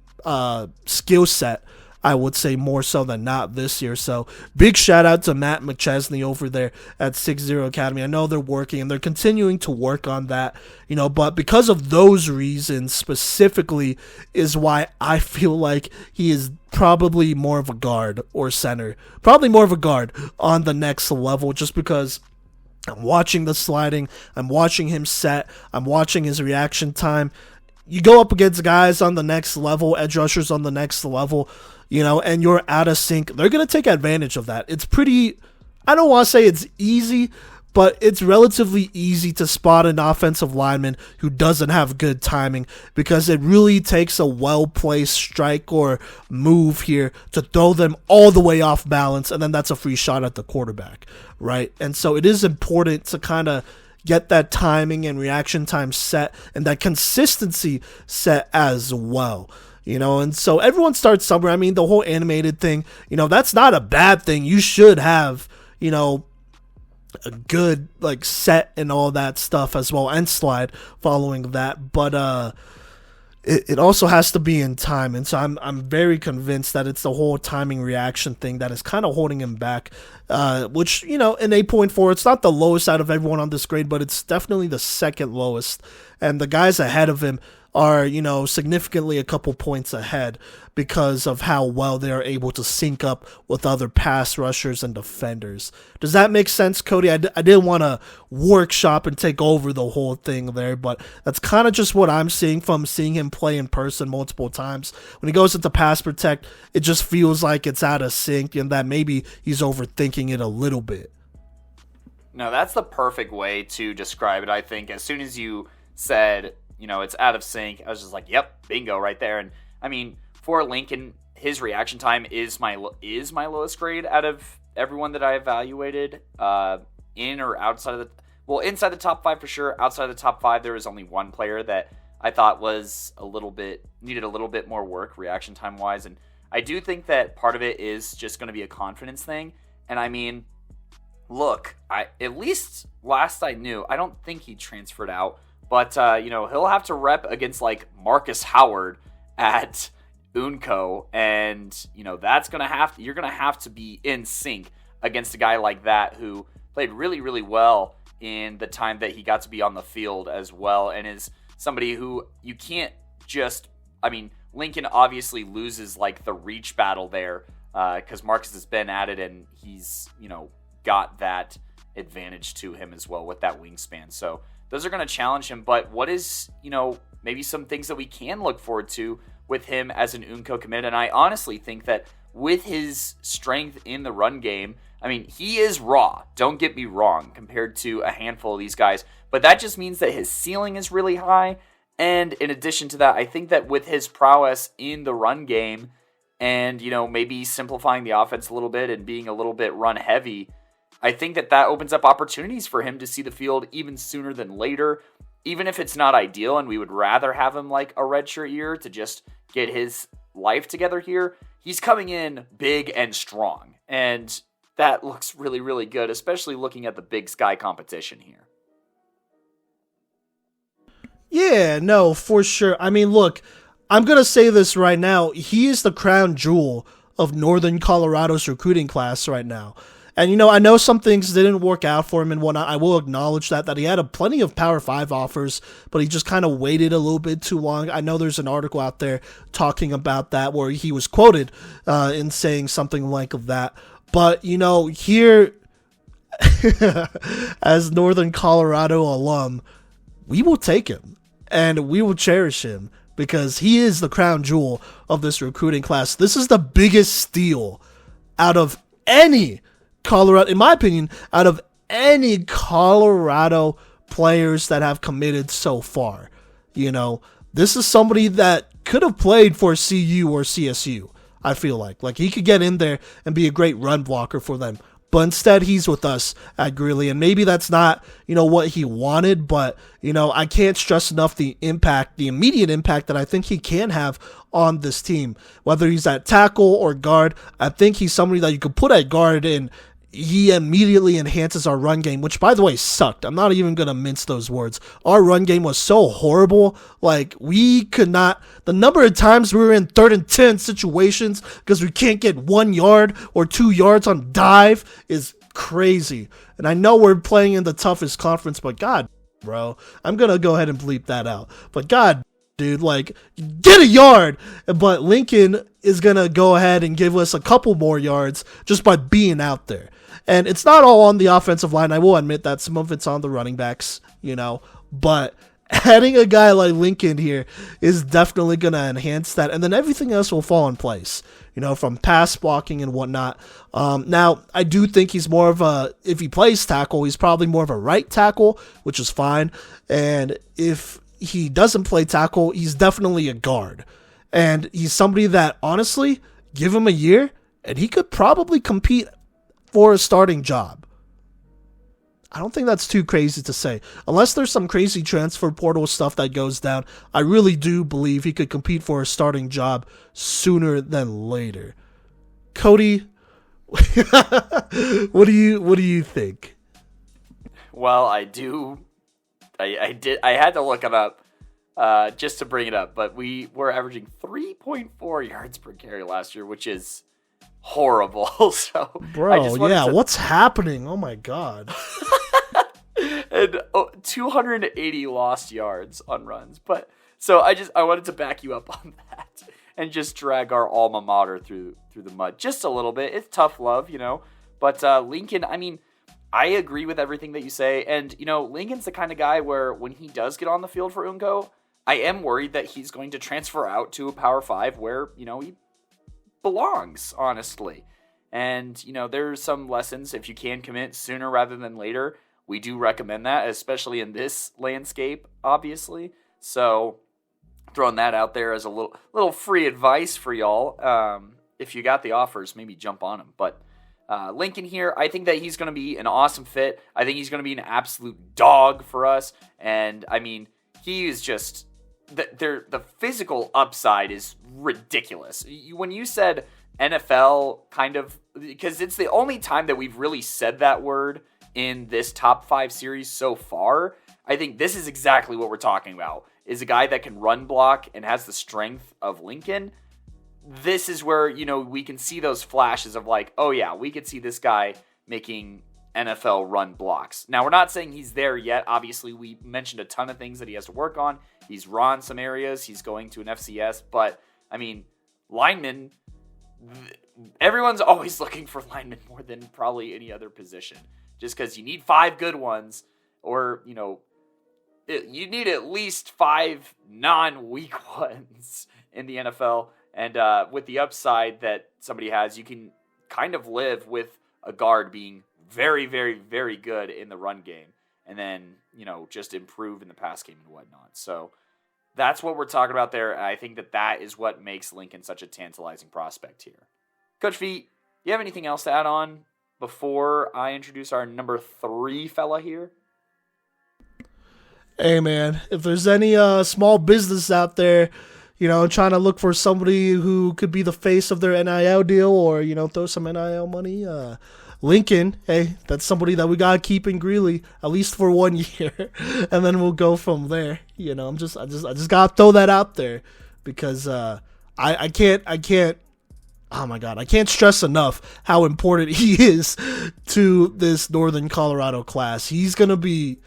skill set, I would say, more so than not this year. So big shout out to Matt McChesney over there at 6-0 Academy. I know they're working and they're continuing to work on that, but because of those reasons specifically is why I feel like he is probably more of a guard or center, probably more of a guard on the next level, just because I'm watching the sliding, I'm watching him set, I'm watching his reaction time. You go up against guys on the next level, edge rushers on the next level, and you're out of sync. They're going to take advantage of that. It's pretty, I don't want to say it's easy, but it's relatively easy to spot an offensive lineman who doesn't have good timing, because it really takes a well-placed strike or move here to throw them all the way off balance, and then that's a free shot at the quarterback, right? And so it is important to kind of get that timing and reaction time set and that consistency set as well. And so everyone starts somewhere. I mean, the whole animated thing, that's not a bad thing. You should have, a good, like, set and all that stuff as well, and slide following that. But it also has to be in time. And so I'm very convinced that it's the whole timing reaction thing that is kind of holding him back, which, an 8.4, it's not the lowest out of everyone on this grade, but it's definitely the second lowest. And the guys ahead of him are, significantly a couple points ahead because of how well they are able to sync up with other pass rushers and defenders. Does that make sense, Kodey? I didn't want to workshop and take over the whole thing there, but that's kind of just what I'm seeing from seeing him play in person multiple times. When he goes into pass protect, it just feels like it's out of sync and that maybe he's overthinking it a little bit. No, that's the perfect way to describe it, I think. As soon as you said, it's out of sync, I was just like, yep, bingo right there. And I mean, for Lincoln, his reaction time is my lowest grade out of everyone that I evaluated. in or outside of inside the top 5 for sure. Outside of the top 5, there was only one player that I thought was needed a little bit more work reaction time wise. And I do think that part of it is just going to be a confidence thing. And I mean, look, at least last I knew, I don't think he transferred out, but he'll have to rep against like Marcus Howard at Unco, and that's you're gonna have to be in sync against a guy like that who played really, really well in the time that he got to be on the field as well, and is somebody who you can't just. I mean, Lincoln obviously loses like the reach battle there because Marcus has been at it, and he's got that advantage to him as well with that wingspan. So those are going to challenge him. But what is maybe some things that we can look forward to with him as an Unco commit? And I honestly think that with his strength in the run game, I mean, he is raw, don't get me wrong, compared to a handful of these guys, but that just means that his ceiling is really high. And in addition to that, I think that with his prowess in the run game and, maybe simplifying the offense a little bit and being a little bit run heavy, I think that opens up opportunities for him to see the field even sooner than later, even if it's not ideal and we would rather have him like a redshirt year to just get his life together here. He's coming in big and strong, and that looks really, really good, especially looking at the Big Sky competition here. Yeah, no, for sure. I mean, look, I'm going to say this right now. He is the crown jewel of Northern Colorado's recruiting class right now. And, I know some things didn't work out for him and whatnot. I will acknowledge that he had plenty of Power 5 offers, but he just kind of waited a little bit too long. I know there's an article out there talking about that where he was quoted in saying something like that. But, here, as Northern Colorado alum, we will take him and we will cherish him because he is the crown jewel of this recruiting class. This is the biggest steal out of any Colorado, in my opinion, out of any Colorado players that have committed so far. This is somebody that could have played for CU or CSU, I feel like he could get in there and be a great run blocker for them. But instead, he's with us at Greeley, and maybe that's not, what he wanted, but, I can't stress enough the immediate impact that I think he can have on this team. Whether he's at tackle or guard, I think he's somebody that you could put at guard and he immediately enhances our run game, which, by the way, sucked. I'm not even going to mince those words. Our run game was so horrible. We could not... The number of times we were in 3rd and 10 situations because we can't get 1 yard or 2 yards on dive is crazy. And I know we're playing in the toughest conference, but God, bro, I'm going to go ahead and bleep that out. But God, dude, get a yard. But Lincoln is going to go ahead and give us a couple more yards just by being out there. And it's not all on the offensive line. I will admit that some of it's on the running backs, but adding a guy like Lincoln here is definitely going to enhance that. And then everything else will fall in place, from pass blocking and whatnot. Now, I do think he's more of if he plays tackle, he's probably more of a right tackle, which is fine. And if he doesn't play tackle, he's definitely a guard. And he's somebody that, honestly, give him a year, and he could probably compete for a starting job. I don't think that's too crazy to say. Unless there's some crazy transfer portal stuff that goes down, I really do believe he could compete for a starting job sooner than later. Kodey, what do you think? Well, I had to look it up just to bring it up, but we were averaging 3.4 yards per carry last year, which is horrible. So, bro, what's happening? Oh my God. And 280 lost yards on runs. But so I wanted to back you up on that and just drag our alma mater through the mud just a little bit. It's tough love, But Lincoln, I mean, I agree with everything that you say. And, Lincoln's the kind of guy where when he does get on the field for Unco, I am worried that he's going to transfer out to a Power 5 where, he belongs, honestly. And, there's some lessons. If you can commit sooner rather than later, we do recommend that, especially in this landscape, obviously. So, throwing that out there as a little free advice for y'all. If you got the offers, maybe jump on them. But Lincoln here, I think that he's going to be an awesome fit. I think he's going to be an absolute dog for us. And, I mean, he is just... The physical upside is ridiculous. When you said NFL kind of... Because it's the only time that we've really said that word in this top 5 series so far. I think this is exactly what we're talking about. Is a guy that can run block and has the strength of Lincoln. This is where, we can see those flashes of like, oh yeah, we could see this guy making NFL run blocks. Now, we're not saying he's there yet. Obviously, we mentioned a ton of things that he has to work on. He's raw in some areas. He's going to an FCS. But, I mean, linemen, everyone's always looking for linemen more than probably any other position. Just because you need 5 good ones or, you need at least 5 non-weak ones in the NFL. And with the upside that somebody has, you can kind of live with a guard being very, very, very good in the run game. And then, just improve in the pass game and whatnot. So that's what we're talking about there. And I think that is what makes Lincoln such a tantalizing prospect here. Coach V, do you have anything else to add on before I introduce our number 3 fella here? Hey, man, if there's any small business out there, trying to look for somebody who could be the face of their NIL deal or, throw some NIL money, Lincoln, hey, that's somebody that we got to keep in Greeley, at least for 1 year, and then we'll go from there. I just got to throw that out there because I can't, oh my God, I can't stress enough how important he is to this Northern Colorado class. He's going to be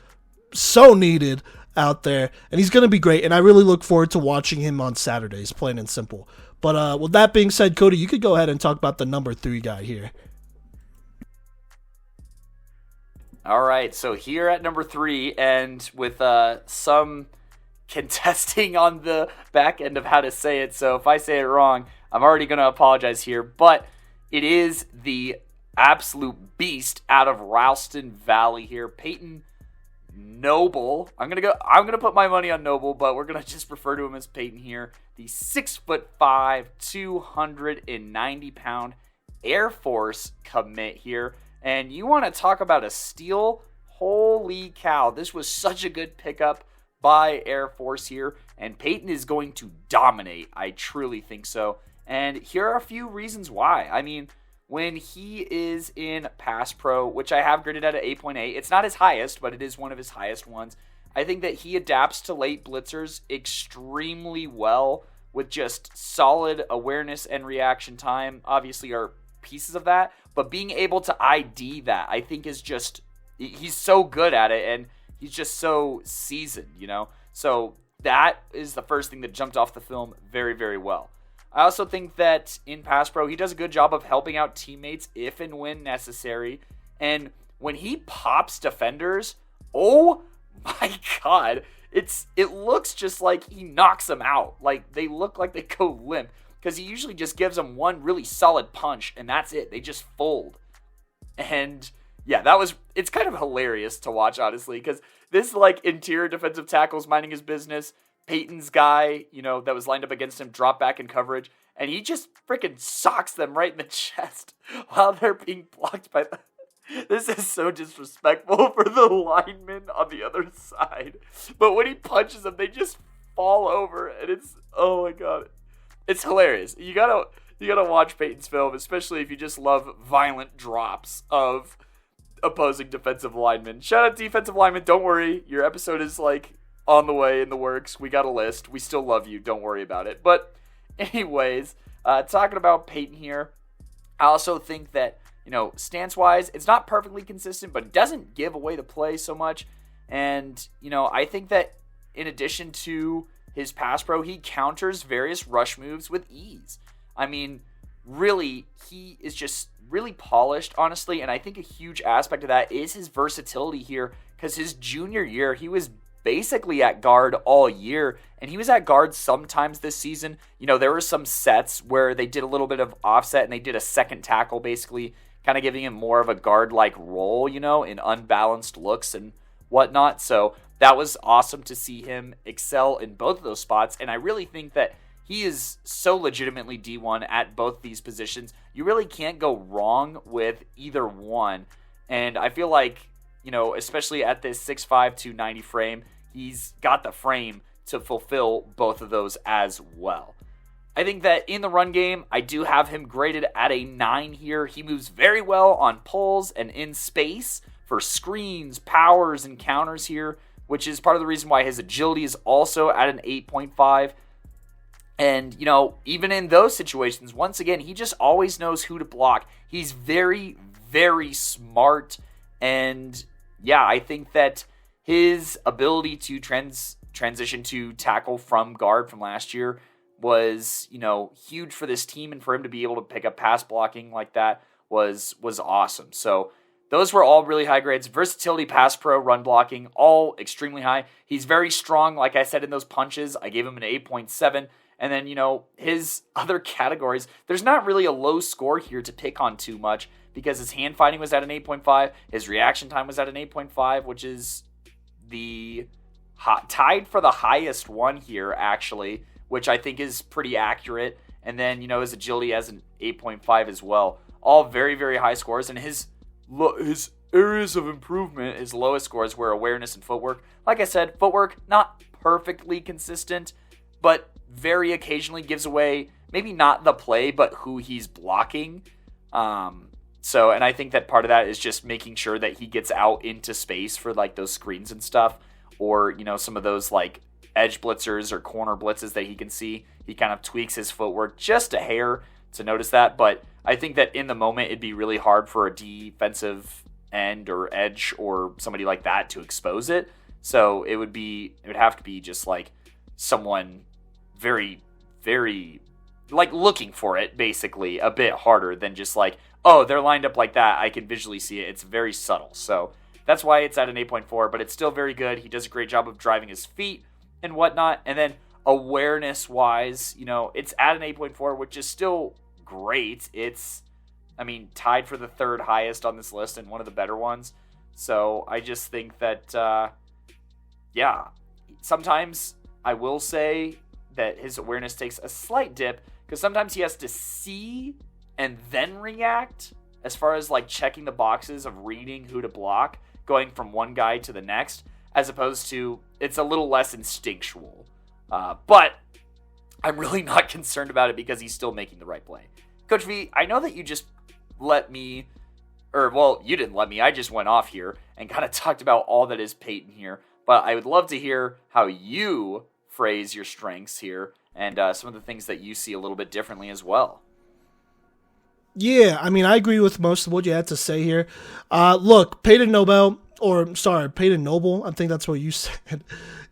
so needed out there, and he's going to be great, and I really look forward to watching him on Saturdays, plain and simple. But with that being said, Kodey, you could go ahead and talk about the number 3 guy here. All right, so here at number 3, and with some contesting on the back end of how to say it, so if I say it wrong, I'm already going to apologize here, but it is the absolute beast out of Ralston Valley here, Peyton Noble. I'm gonna put my money on Noble, but we're gonna just refer to him as Peyton here. The 6'5", 290-pound Air Force commit here. And you want to talk about a steal? Holy cow. This was such a good pickup by Air Force here. And Peyton is going to dominate. I truly think so. And here are a few reasons why. I mean, when he is in Pass Pro, which I have graded at an 8.8, it's not his highest, but it is one of his highest ones. I think that he adapts to late blitzers extremely well with just solid awareness and reaction time. Obviously are pieces of that, but being able to ID that, I think is just, he's so good at it, and he's just so seasoned, So that is the first thing that jumped off the film very, very well. I also think that in Pass Pro, he does a good job of helping out teammates if and when necessary. And when he pops defenders, oh my God, it looks just like he knocks them out. Like they look like they go limp because he usually just gives them one really solid punch and that's it. They just fold. And yeah, it's kind of hilarious to watch, honestly, because this interior defensive tackle's minding his business. Peyton's guy, that was lined up against him, dropped back in coverage, and he just freaking socks them right in the chest while they're being blocked by the... This is so disrespectful for the linemen on the other side. But when he punches them, they just fall over, and it's, oh my God. It's hilarious. You gotta watch Peyton's film, especially if you just love violent drops of opposing defensive linemen. Shout out defensive linemen, don't worry, your episode is on the way, in the works. We got a list. We still love you. Don't worry about it. But anyways, talking about Peyton here, I also think that, stance-wise, it's not perfectly consistent, but it doesn't give away the play so much. And, I think that in addition to his pass pro, he counters various rush moves with ease. I mean, really, he is just really polished, honestly. And I think a huge aspect of that is his versatility here, because his junior year, he was basically at guard all year, and he was at guard sometimes this season. There were some sets where they did a little bit of offset and they did a second tackle, basically kind of giving him more of a guard-like role, in unbalanced looks and whatnot. So that was awesome to see him excel in both of those spots, and I really think that he is so legitimately D1 at both these positions. You really can't go wrong with either one. And I feel like, especially at this 6'5", 290 frame, he's got the frame to fulfill both of those as well. I think that in the run game, I do have him graded at a 9 here. He moves very well on pulls and in space for screens, powers, and counters here, which is part of the reason why his agility is also at an 8.5. And, even in those situations, once again, he just always knows who to block. He's very, very smart. And, yeah, I think that his ability to transition to tackle from guard from last year was, huge for this team. And for him to be able to pick up pass blocking like that was awesome. So those were all really high grades. Versatility, pass pro, run blocking, all extremely high. He's very strong. Like I said, in those punches, I gave him an 8.7. And then, his other categories, there's not really a low score here to pick on too much because his hand fighting was at an 8.5. His reaction time was at an 8.5, which is tied for the highest one here, actually, which I think is pretty accurate. And then, his agility has an 8.5 as well. All very, very high scores. And his areas of improvement, his lowest scores were awareness and footwork. Like I said, footwork, not perfectly consistent, but very occasionally gives away maybe not the play, but who he's blocking. And I think that part of that is just making sure that he gets out into space for like those screens and stuff, or some of those like edge blitzers or corner blitzes that he can see. He kind of tweaks his footwork just a hair to notice that, but I think that in the moment it'd be really hard for a defensive end or edge or somebody like that to expose it. So it would have to be just like someone very, very like looking for it, basically a bit harder than just like, oh, they're lined up like that. I can visually see it. It's very subtle. So that's why it's at an 8.4, but it's still very good. He does a great job of driving his feet and whatnot. And then awareness wise, it's at an 8.4, which is still great. It's, tied for the third highest on this list and one of the better ones. So I just think that, sometimes I will say that his awareness takes a slight dip because sometimes he has to see and then react as far as like checking the boxes of reading who to block, going from one guy to the next, as opposed to it's a little less instinctual. But I'm really not concerned about it because he's still making the right play. Coach V, I know that you just you didn't let me. I just went off here and kind of talked about all that is Peyton here. But I would love to hear how you phrase your strengths here and some of the things that you see a little bit differently as well. Yeah, I agree with most of what you had to say here. Look, Peyton Noble, I think that's what you said.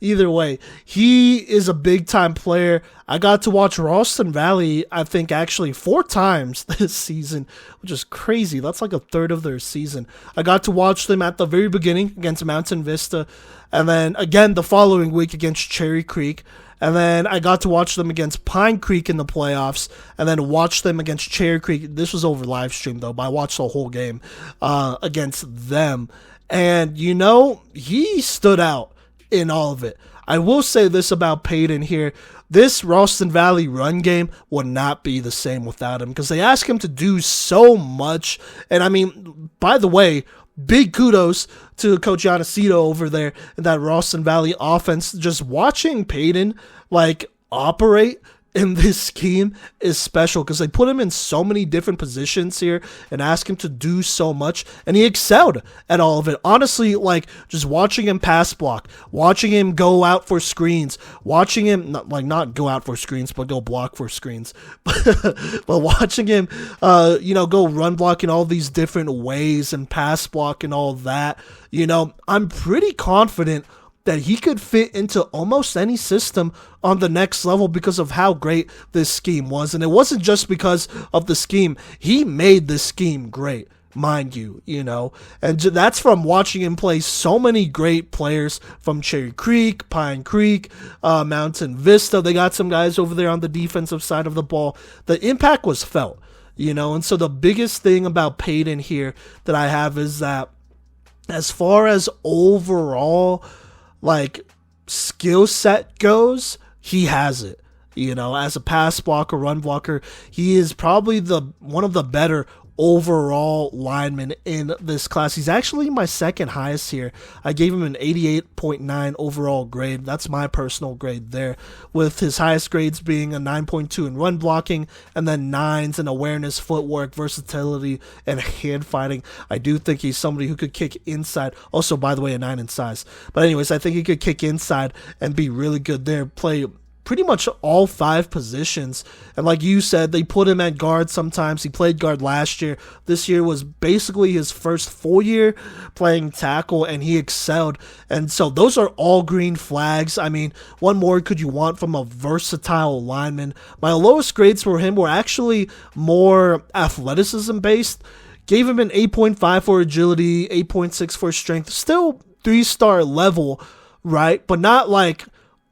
Either way, he is a big-time player. I got to watch Ralston Valley, I think, actually 4 times this season, which is crazy. That's like a third of their season. I got to watch them at the very beginning against Mountain Vista, and then again the following week against Cherry Creek. And then I got to watch them against Pine Creek in the playoffs, and then watch them against Cherry Creek. This was over live stream, though, but I watched the whole game against them. And, he stood out in all of it. I will say this about Peyton here. This Ralston Valley run game would not be the same without him because they ask him to do so much. And, by the way, big kudos to Coach Yanacito over there in that Ralston Valley offense. Just watching Peyton, operate in this scheme is special because they put him in so many different positions here and ask him to do so much, and he excelled at all of it. Honestly, just watching him pass block, watching him go out for screens, watching him not go out for screens, but go block for screens, but watching him, go run block in all these different ways and pass block and all that. I'm pretty confident that he could fit into almost any system on the next level because of how great this scheme was. And it wasn't just because of the scheme. He made this scheme great, mind you, And that's from watching him play so many great players from Cherry Creek, Pine Creek, Mountain Vista. They got some guys over there on the defensive side of the ball. The impact was felt, And so the biggest thing about Peyton here that I have is that as far as overall skill set goes, he has it. As a pass blocker, run blocker, he is probably one of the better overall lineman in this class. He's actually my second highest here. I gave him an 88.9 overall grade. That's my personal grade there, with his highest grades being a 9.2 in run blocking, and then 9s in awareness, footwork, versatility, and hand fighting. I do think he's somebody who could kick inside. Also, by the way, a 9 in size. But anyways, I think he could kick inside and be really good there, play pretty much all 5 positions. And like you said, they put him at guard sometimes. He played guard last year. This year was basically his first full year playing tackle, and he excelled. And so those are all green flags. I mean, what more could you want from a versatile lineman? My lowest grades for him were actually more athleticism based. Gave him an 8.5 for agility, 8.6 for strength. Still 3-star level, right? But not like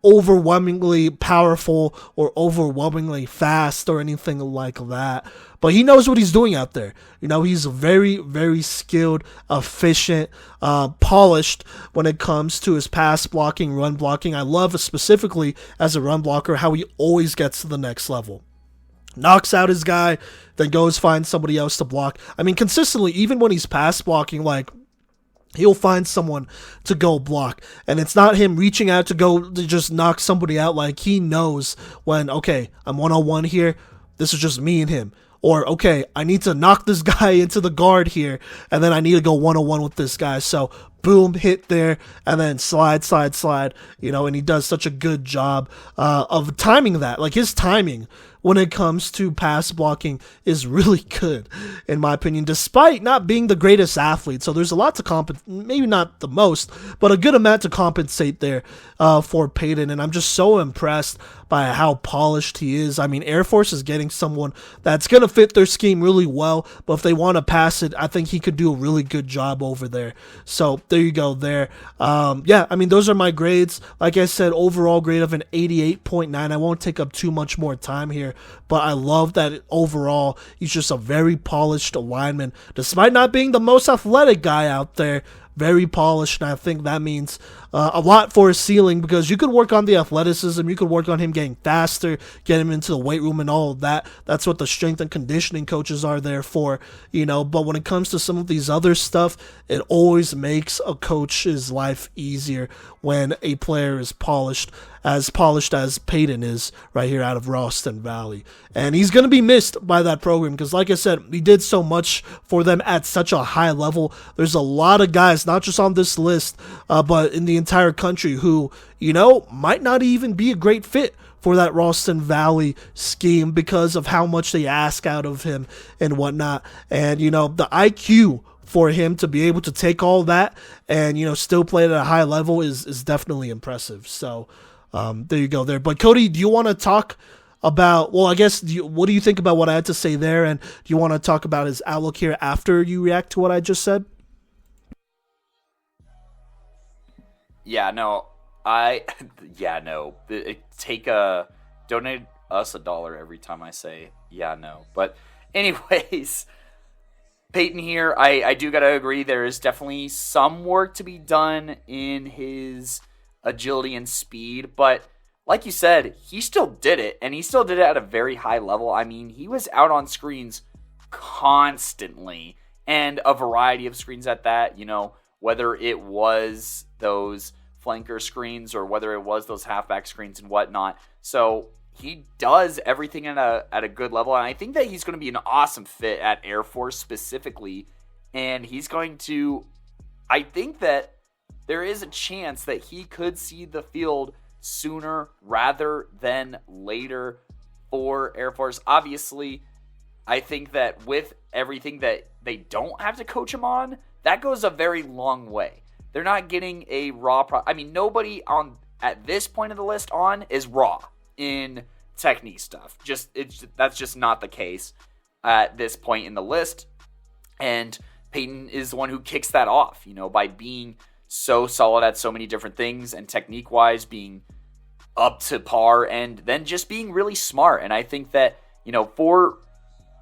overwhelmingly powerful or overwhelmingly fast or anything like that. But he knows what he's doing out there. He's very, very skilled, efficient, polished when it comes to his pass blocking, run blocking. I love specifically as a run blocker how he always gets to the next level. Knocks out his guy, then goes find somebody else to block. I mean, consistently, even when he's pass blocking, like, he'll find someone to go block. And it's not him reaching out to go to just knock somebody out. Like, he knows when, okay, I'm one-on-one here. This is just me and him. Or, okay, I need to knock this guy into the guard here, and then I need to go one-on-one with this guy. So, boom, hit there, and then slide, and he does such a good job of timing that. Like, his timing when it comes to pass blocking is really good, in my opinion, despite not being the greatest athlete. So there's a lot to compensate, maybe not the most, but a good amount to compensate there for Peyton. And I'm just so impressed by how polished he is. I mean, Air Force is getting someone that's going to fit their scheme really well, but if they want to pass it, I think he could do a really good job over there. So there you go there. Those are my grades. Like I said, overall grade of an 88.9. I won't take up too much more time here, but I love that overall he's just a very polished lineman, despite not being the most athletic guy out there. Very polished, and I think that means a lot for his ceiling, because you could work on the athleticism, you could work on him getting faster, get him into the weight room and all of that. That's what the strength and conditioning coaches are there for, but when it comes to some of these other stuff, it always makes a coach's life easier when a player is polished as Peyton is right here out of Ralston Valley. And he's going to be missed by that program because, like I said, he did so much for them at such a high level. There's a lot of guys, not just on this list, but in the entire country who, might not even be a great fit for that Ralston Valley scheme because of how much they ask out of him and whatnot. And, the IQ for him to be able to take all that and, still play at a high level is definitely impressive. So, there you go there. But Kodey, do you want to talk about, what do you think about what I had to say there? And do you want to talk about his outlook here after you react to what I just said? Donate us $1 every time I say, yeah, no. But anyways, Peyton here, I do got to agree. There is definitely some work to be done in his agility and speed, but like you said, he still did it, and he still did it at a very high level. I mean, he was out on screens constantly, and a variety of screens at that, whether it was those flanker screens or whether it was those halfback screens and whatnot. So he does everything at a good level, and I think that he's going to be an awesome fit at Air Force specifically, and I think that there is a chance that he could see the field sooner rather than later for Air Force. Obviously, I think that with everything that they don't have to coach him on, that goes a very long way. They're not getting a raw nobody on at this point of the list on is raw in technique stuff. That's just not the case at this point in the list. And Peyton is the one who kicks that off, by being so solid at so many different things and technique-wise being up to par and then just being really smart. And I think that, for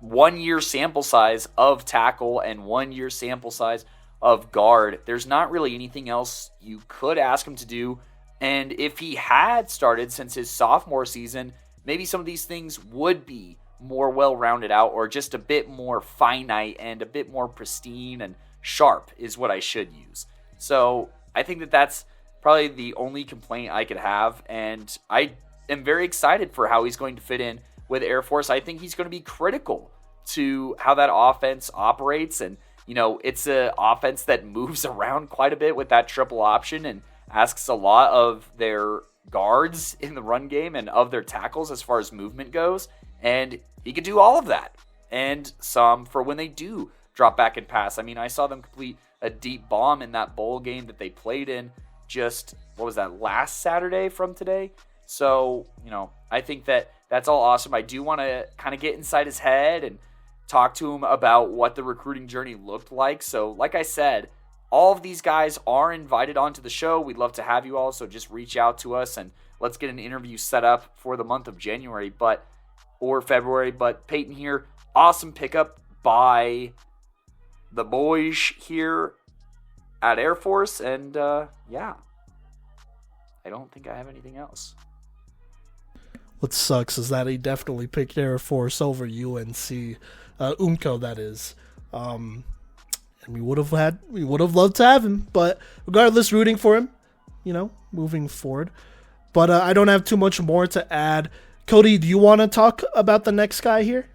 1 year sample size of tackle and 1 year sample size of guard, there's not really anything else you could ask him to do. And if he had started since his sophomore season, maybe some of these things would be more well-rounded out, or just a bit more finite and a bit more pristine and sharp is what I should use. So I think that that's probably the only complaint I could have, and I am very excited for how he's going to fit in with Air Force. I think he's going to be critical to how that offense operates, and it's an offense that moves around quite a bit with that triple option and asks a lot of their guards in the run game and of their tackles as far as movement goes, and he could do all of that and some for when they do drop back and pass. I mean, I saw them complete a deep bomb in that bowl game that they played in just, last Saturday from today. So, I think that that's all awesome. I do want to kind of get inside his head and talk to him about what the recruiting journey looked like. So, like I said, all of these guys are invited onto the show. We'd love to have you all, so just reach out to us and let's get an interview set up for the month of January or February. But Peyton here, awesome pickup by the boys here at Air Force, and I don't think I have anything else. What sucks is that he definitely picked Air Force over UNC, Unco, that is. And we would have loved to have him, but regardless, rooting for him, moving forward. But I don't have too much more to add. Kodey, do you want to talk about the next guy here?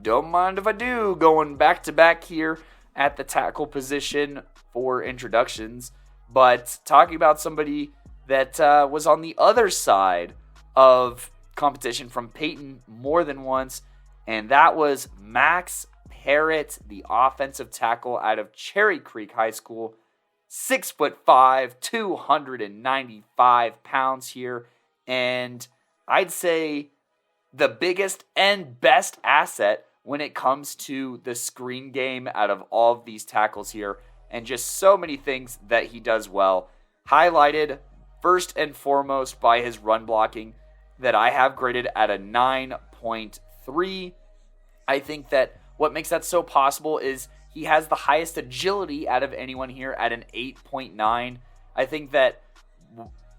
Don't mind if I do. Going back to back here at the tackle position for introductions, but talking about somebody that was on the other side of competition from Peyton more than once, and that was Max Parrott, the offensive tackle out of Cherry Creek High School. 6'5", 295 pounds here, and I'd say the biggest and best asset when it comes to the screen game out of all of these tackles here, and just so many things that he does well. Highlighted first and foremost by his run blocking that I have graded at a 9.3. I think that what makes that so possible is he has the highest agility out of anyone here at an 8.9. I think that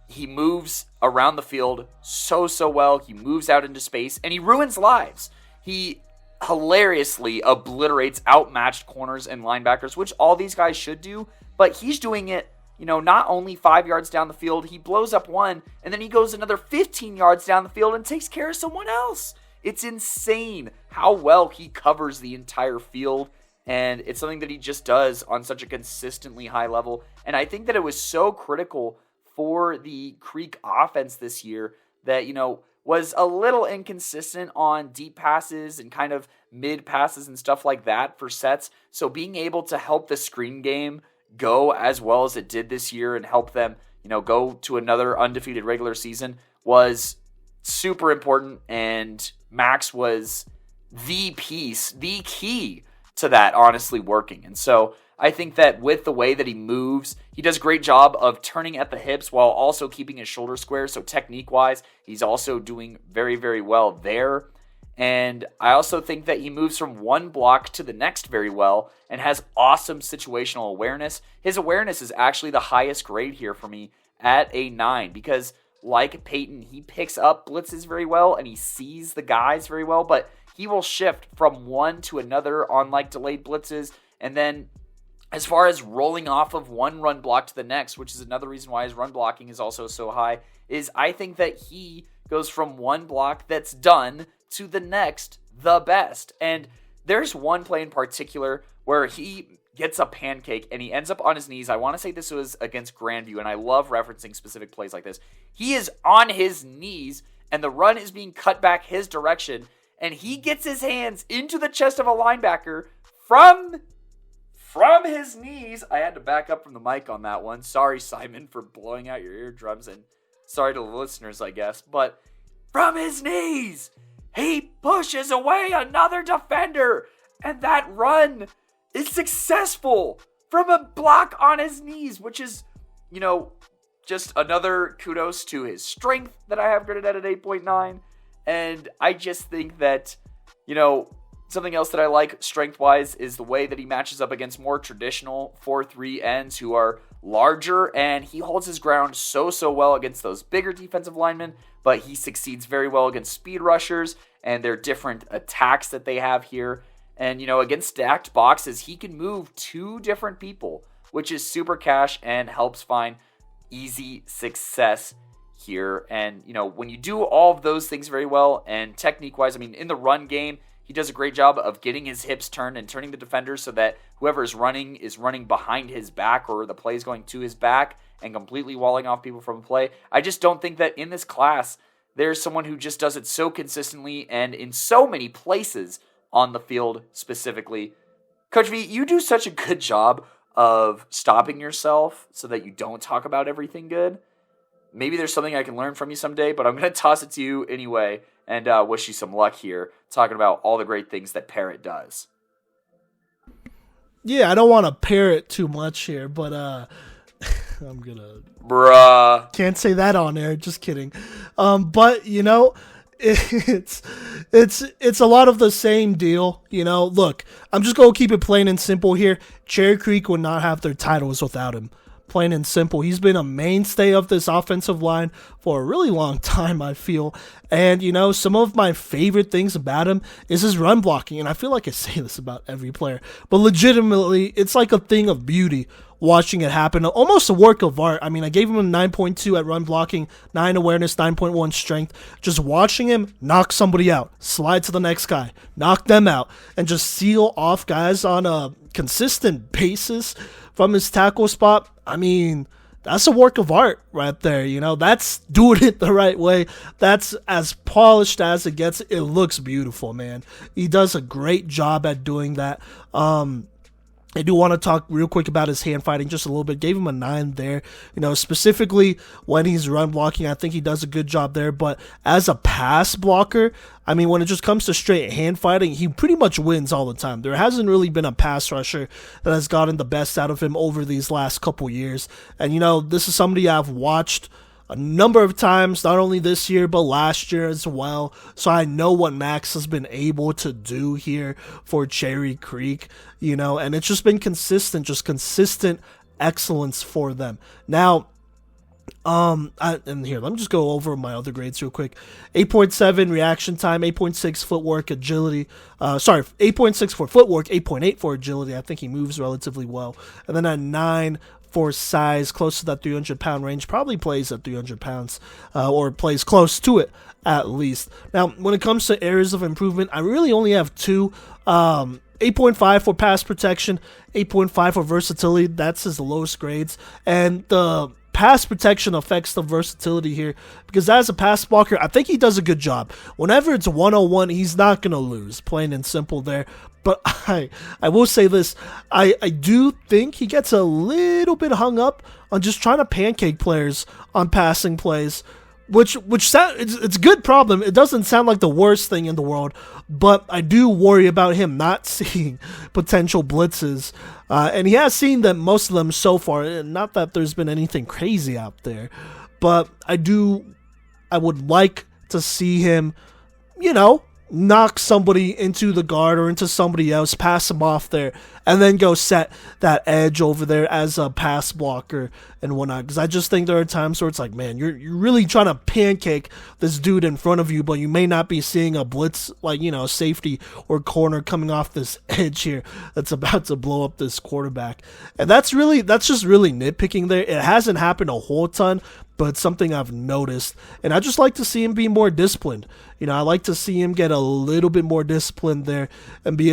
he moves around the field so well. He moves out into space, and he ruins lives. He hilariously obliterates outmatched corners and linebackers, which all these guys should do, but he's doing it, not only 5 yards down the field, he blows up one, and then he goes another 15 yards down the field and takes care of someone else. It's insane how well he covers the entire field, and it's something that he just does on such a consistently high level, and I think that it was so critical for the Creek offense this year that, was a little inconsistent on deep passes and kind of mid passes and stuff like that for sets. So being able to help the screen game go as well as it did this year and help them, go to another undefeated regular season was super important. And Max was the piece, the key to that honestly working. And so I think that with the way that he moves, he does a great job of turning at the hips while also keeping his shoulders square. So technique-wise, he's also doing very, very well there. And I also think that he moves from one block to the next very well and has awesome situational awareness. His awareness is actually the highest grade here for me at a 9 because, like Peyton, he picks up blitzes very well and he sees the guys very well, but he will shift from one to another on delayed blitzes, and then as far as rolling off of one run block to the next, which is another reason why his run blocking is also so high, is I think that he goes from one block that's done to the next the best. And there's one play in particular where he gets a pancake and he ends up on his knees. I want to say this was against Grandview, and I love referencing specific plays like this. He is on his knees and the run is being cut back his direction, and he gets his hands into the chest of a linebacker from his knees. I had to back up from the mic on that one. Sorry, Simon, for blowing out your eardrums, and sorry to the listeners, I guess. But from his knees, he pushes away another defender, and that run is successful from a block on his knees, which is, just another kudos to his strength that I have graded at an 8.9. And I just think that, something else that I like strength-wise is the way that he matches up against more traditional 4-3 ends who are larger, and he holds his ground so well against those bigger defensive linemen, but he succeeds very well against speed rushers and their different attacks that they have here. And, against stacked boxes, he can move 2 different people, which is super cash and helps find easy success here. And, when you do all of those things very well and technique-wise, in the run game, he does a great job of getting his hips turned and turning the defenders so that whoever is running behind his back, or the play is going to his back and completely walling off people from play. I just don't think that in this class, there's someone who just does it so consistently and in so many places on the field specifically. Coach V, you do such a good job of stopping yourself so that you don't talk about everything good. Maybe there's something I can learn from you someday, but I'm going to toss it to you anyway and wish you some luck here, talking about all the great things that Parrot does. Yeah, I don't want to parrot too much here, but I'm going to... Bruh. Can't say that on air, just kidding. But, it's a lot of the same deal. Look, I'm just going to keep it plain and simple here. Cherry Creek would not have their titles without him. Plain and simple. He's been a mainstay of this offensive line for a really long time, I feel. And, some of my favorite things about him is his run blocking. And I feel like I say this about every player. But legitimately, it's like a thing of beauty watching it happen. Almost a work of art. I gave him a 9.2 at run blocking, 9 awareness, 9.1 strength. Just watching him knock somebody out, slide to the next guy, knock them out, and just seal off guys on a consistent basis from his tackle spot. That's a work of art right there. That's doing it the right way. That's as polished as it gets. It looks beautiful, man. He does a great job at doing that. I do want to talk real quick about his hand fighting just a little bit. Gave him a 9 there. Specifically when he's run blocking, I think he does a good job there. But as a pass blocker, when it just comes to straight hand fighting, he pretty much wins all the time. There hasn't really been a pass rusher that has gotten the best out of him over these last couple years. And, this is somebody I've watched a number of times, not only this year, but last year as well. So I know what Max has been able to do here for Cherry Creek, and it's just been consistent excellence for them. Now, and here, let me just go over my other grades real quick. 8.7 reaction time, 8.6 footwork, agility. 8.6 for footwork, 8.8 for agility. I think he moves relatively well. And then a 9 for size, close to that 300-pound range. Probably plays at 300 pounds, or plays close to it at least. Now, when it comes to areas of improvement, I really only have 2. 8.5 for pass protection, 8.5 for versatility. That's his lowest grades. And the pass protection affects the versatility here, because as a pass blocker, I think he does a good job. Whenever it's 1-on-1, he's not going to lose, plain and simple there. But I will say this, I do think he gets a little bit hung up on just trying to pancake players on passing plays, which it's a good problem. It doesn't sound like the worst thing in the world, but I do worry about him not seeing potential blitzes. And he has seen them, most of them so far. Not that there's been anything crazy out there, but I would like to see him, knock somebody into the guard or into somebody else, pass him off there, and then go set that edge over there as a pass blocker and whatnot. Because I just think there are times where it's like, man, you're really trying to pancake this dude in front of you, but you may not be seeing a blitz, like, safety or corner coming off this edge here that's about to blow up this quarterback. And that's just really nitpicking there. It hasn't happened a whole ton, but it's something I've noticed. And I just like to see him be more disciplined. I like to see him get a little bit more disciplined there and be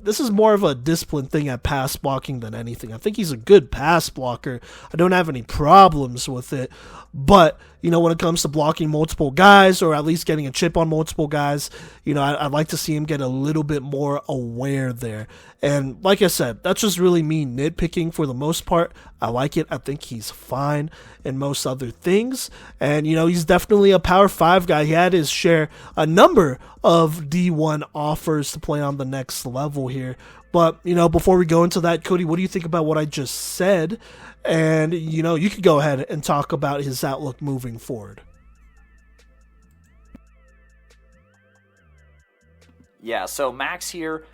this is more of a discipline thing at pass blocking than anything. I think he's a good pass blocker. I don't have any problems with it. But, when it comes to blocking multiple guys, or at least getting a chip on multiple guys, I'd like to see him get a little bit more aware there. And like I said, that's just really me nitpicking for the most part. I like it. I think he's fine in most other things. And, he's definitely a Power 5 guy. He had his share, a number of D1 offers to play on the next level here. But, before we go into that, Kodey, what do you think about what I just said? And, you could go ahead and talk about his outlook moving forward. Yeah, so Max here,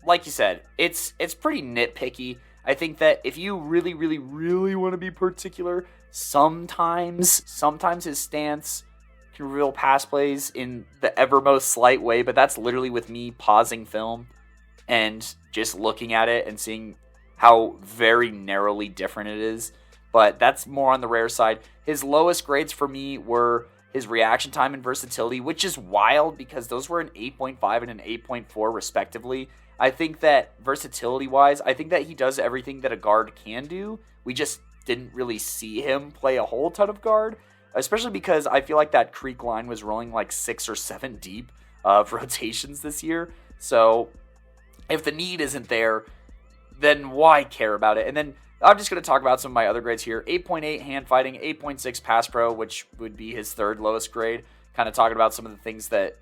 like you said, it's pretty nitpicky. I think that if you really, really, really want to be particular, sometimes his stance can reveal pass plays in the ever most slight way, but that's literally with me pausing film and just looking at it and seeing how very narrowly different it is. But that's more on the rare side. His lowest grades for me were his reaction time and versatility, which is wild because those were an 8.5 and an 8.4 respectively. I think that versatility-wise, I think that he does everything that a guard can do. We just didn't really see him play a whole ton of guard, especially because I feel like that Creek line was rolling like 6 or 7 deep of rotations this year. So if the need isn't there, then why care about it? And then I'm just going to talk about some of my other grades here. 8.8 hand fighting, 8.6 pass pro, which would be his third lowest grade. Kind of talking about some of the things that,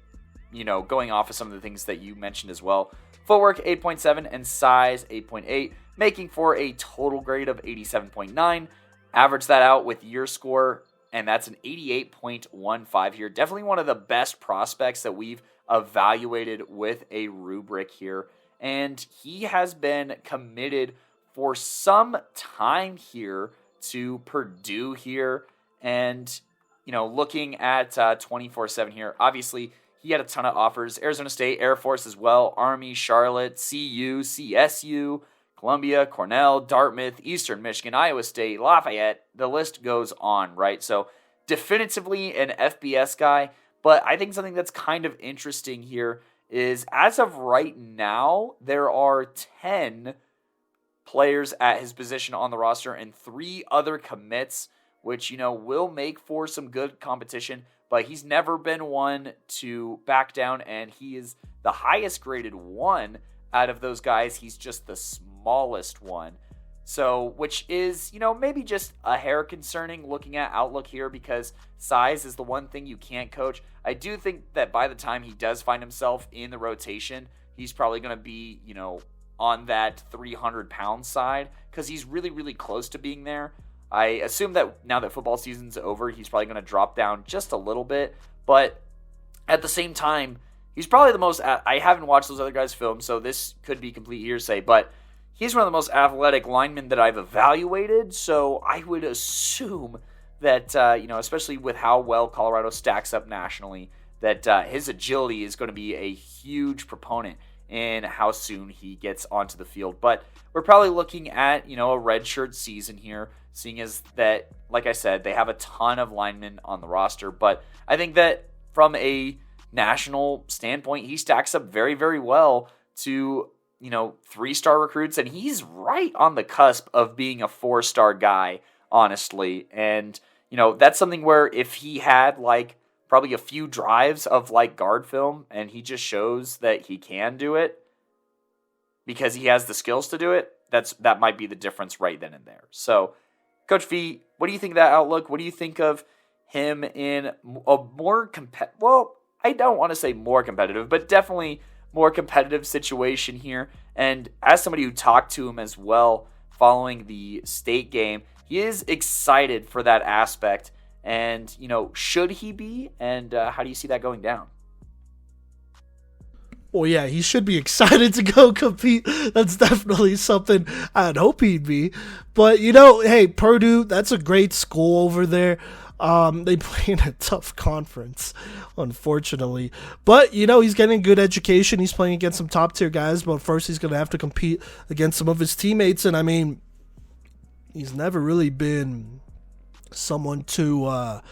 going off of some of the things that you mentioned as well. Footwork, 8.7, and size, 8.8, making for a total grade of 87.9. Average that out with your score, and that's an 88.15 here. Definitely one of the best prospects that we've evaluated with a rubric here. And he has been committed for some time here to Purdue here. And, looking at 24/7 here, obviously he had a ton of offers. Arizona State, Air Force as well, Army, Charlotte, CU, CSU, Columbia, Cornell, Dartmouth, Eastern Michigan, Iowa State, Lafayette. The list goes on, right? So definitively an FBS guy. But I think something that's kind of interesting here is as of right now, there are 10 players at his position on the roster and 3 other commits, which, will make for some good competition, but he's never been one to back down, and he is the highest graded one out of those guys. He's just the smallest one. So, which is, maybe just a hair concerning looking at outlook here because size is the one thing you can't coach. I do think that by the time he does find himself in the rotation, he's probably going to be, on that 300-pound side because he's really, really close to being there. I assume that now that football season's over, he's probably going to drop down just a little bit. But at the same time, he's probably the most... I haven't watched those other guys' film, so this could be complete hearsay, but he's one of the most athletic linemen that I've evaluated, so I would assume that, especially with how well Colorado stacks up nationally, that his agility is going to be a huge proponent in how soon he gets onto the field. But we're probably looking at, a redshirt season here, seeing as that, like I said, they have a ton of linemen on the roster. But I think that from a national standpoint, he stacks up very, very well to 3-star recruits, and he's right on the cusp of being a 4-star guy, honestly. And, that's something where if he had, probably a few drives of, guard film, and he just shows that he can do it because he has the skills to do it, that might be the difference right then and there. So, Coach V, what do you think of that outlook? What do you think of him in a more I don't want to say more competitive, but definitely more competitive situation here. And as somebody who talked to him as well following the state game, he is excited for that aspect. And, should he be? And how do you see that going down? Well, yeah, he should be excited to go compete. That's definitely something I'd hope he'd be. But, hey, Purdue, that's a great school over there. They play in a tough conference, unfortunately. But, he's getting good education. He's playing against some top-tier guys. But first, he's going to have to compete against some of his teammates. And, he's never really been someone to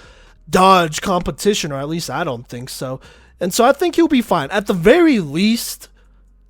dodge competition, or at least I don't think so. And so I think he'll be fine. At the very least,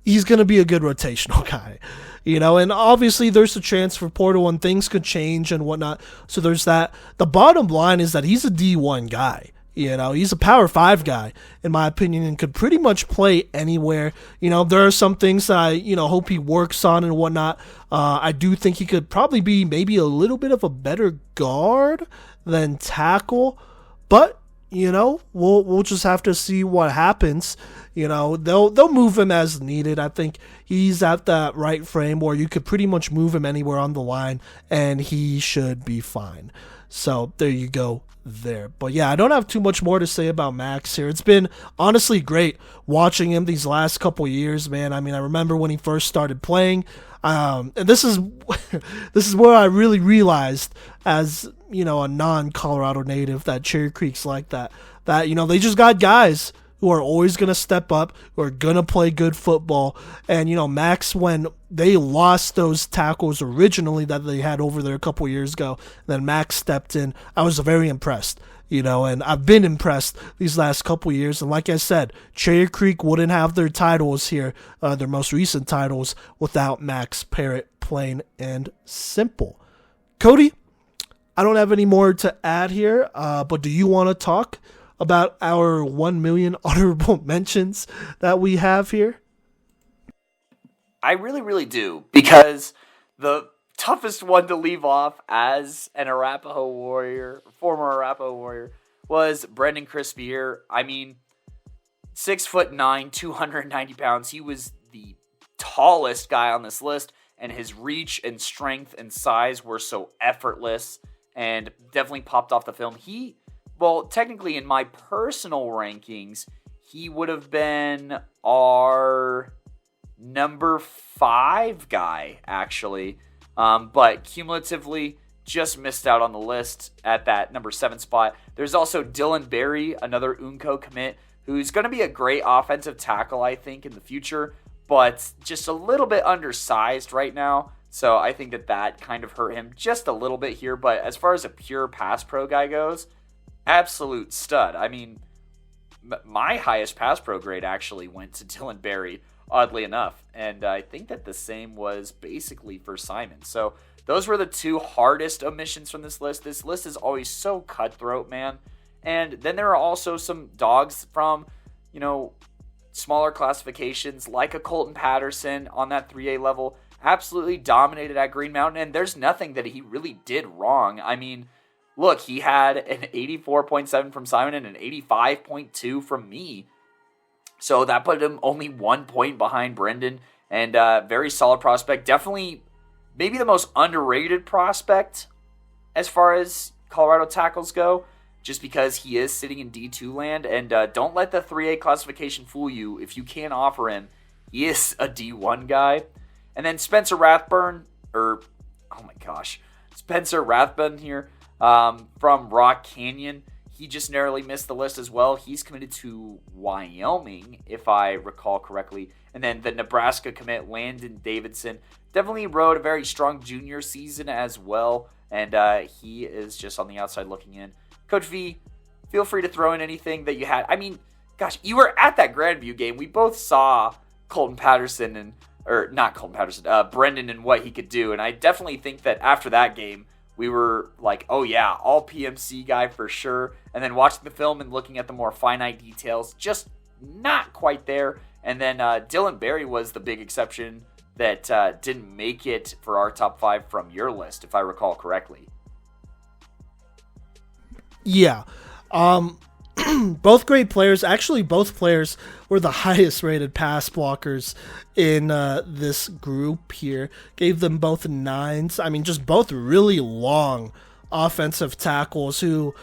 he's going to be a good rotational guy. And obviously there's a transfer portal and things could change and whatnot. So there's that. The bottom line is that he's a D1 guy. He's a Power 5 guy, in my opinion, and could pretty much play anywhere. There are some things that I, hope he works on and whatnot. I do think he could probably be maybe a little bit of a better guard than tackle. But, we'll just have to see what happens. They'll move him as needed. I think he's at that right frame where you could pretty much move him anywhere on the line, and he should be fine. So there you go there. But yeah, I don't have too much more to say about Max here. It's been honestly great watching him these last couple years, man. I remember when he first started playing, and this is this is where I really realized as a non-Colorado native that Cherry Creek's like that. that, they just got guys who are always going to step up, who are going to play good football. And, Max, when they lost those tackles originally that they had over there a couple years ago, then Max stepped in, I was very impressed. And I've been impressed these last couple years. And like I said, Cherry Creek wouldn't have their titles here, their most recent titles, without Max Parrott, plain and simple. Kodey, I don't have any more to add here, but do you want to talk about our 1 million honorable mentions that we have here? I really, really do, because the toughest one to leave off as an Arapaho Warrior, former Arapaho Warrior, was Brendan Crispier. I mean, 6'9", 290 pounds. He was the tallest guy on this list, and his reach and strength and size were so effortless and definitely popped off the film. Technically in my personal rankings, he would have been our number 5 guy, actually. But cumulatively, just missed out on the list at that number 7 spot. There's also Dylan Berry, another UNCO commit, who's going to be a great offensive tackle, I think, in the future, but just a little bit undersized right now. So I think that kind of hurt him just a little bit here. But as far as a pure pass pro guy goes, absolute stud. I mean, my highest pass pro grade actually went to Dylan Berry, oddly enough. And I think that the same was basically for Simon. So those were the 2 hardest omissions from this list. This list is always so cutthroat, man. And then there are also some dogs from, smaller classifications like a Colton Patterson on that 3A level. Absolutely dominated at Green Mountain. And there's nothing that he really did wrong. I mean, look, he had an 84.7 from Simon and an 85.2 from me. So that put him only 1 point behind Brendan. And very solid prospect. Definitely maybe the most underrated prospect as far as Colorado tackles go. Just because he is sitting in D2 land. And don't let the 3A classification fool you. If you can't offer him, he is a D1 guy. And then Spencer Rathburn here. From Rock Canyon. He just narrowly missed the list as well. He's committed to Wyoming, if I recall correctly. And then the Nebraska commit, Landon Davidson, definitely rode a very strong junior season as well. And he is just on the outside looking in. Coach V, feel free to throw in anything that you had. I mean, gosh, you were at that Grandview game. We both saw Brendan and what he could do. And I definitely think that after that game, we were like, oh yeah, all PMC guy for sure. And then watching the film and looking at the more finite details, just not quite there. And then Dylan Berry was the big exception that didn't make it for our top 5 from your list, if I recall correctly. Yeah. Both great players. Actually, both players were the highest rated pass blockers in this group here. Gave them both 9s. I mean, just both really long offensive tackles who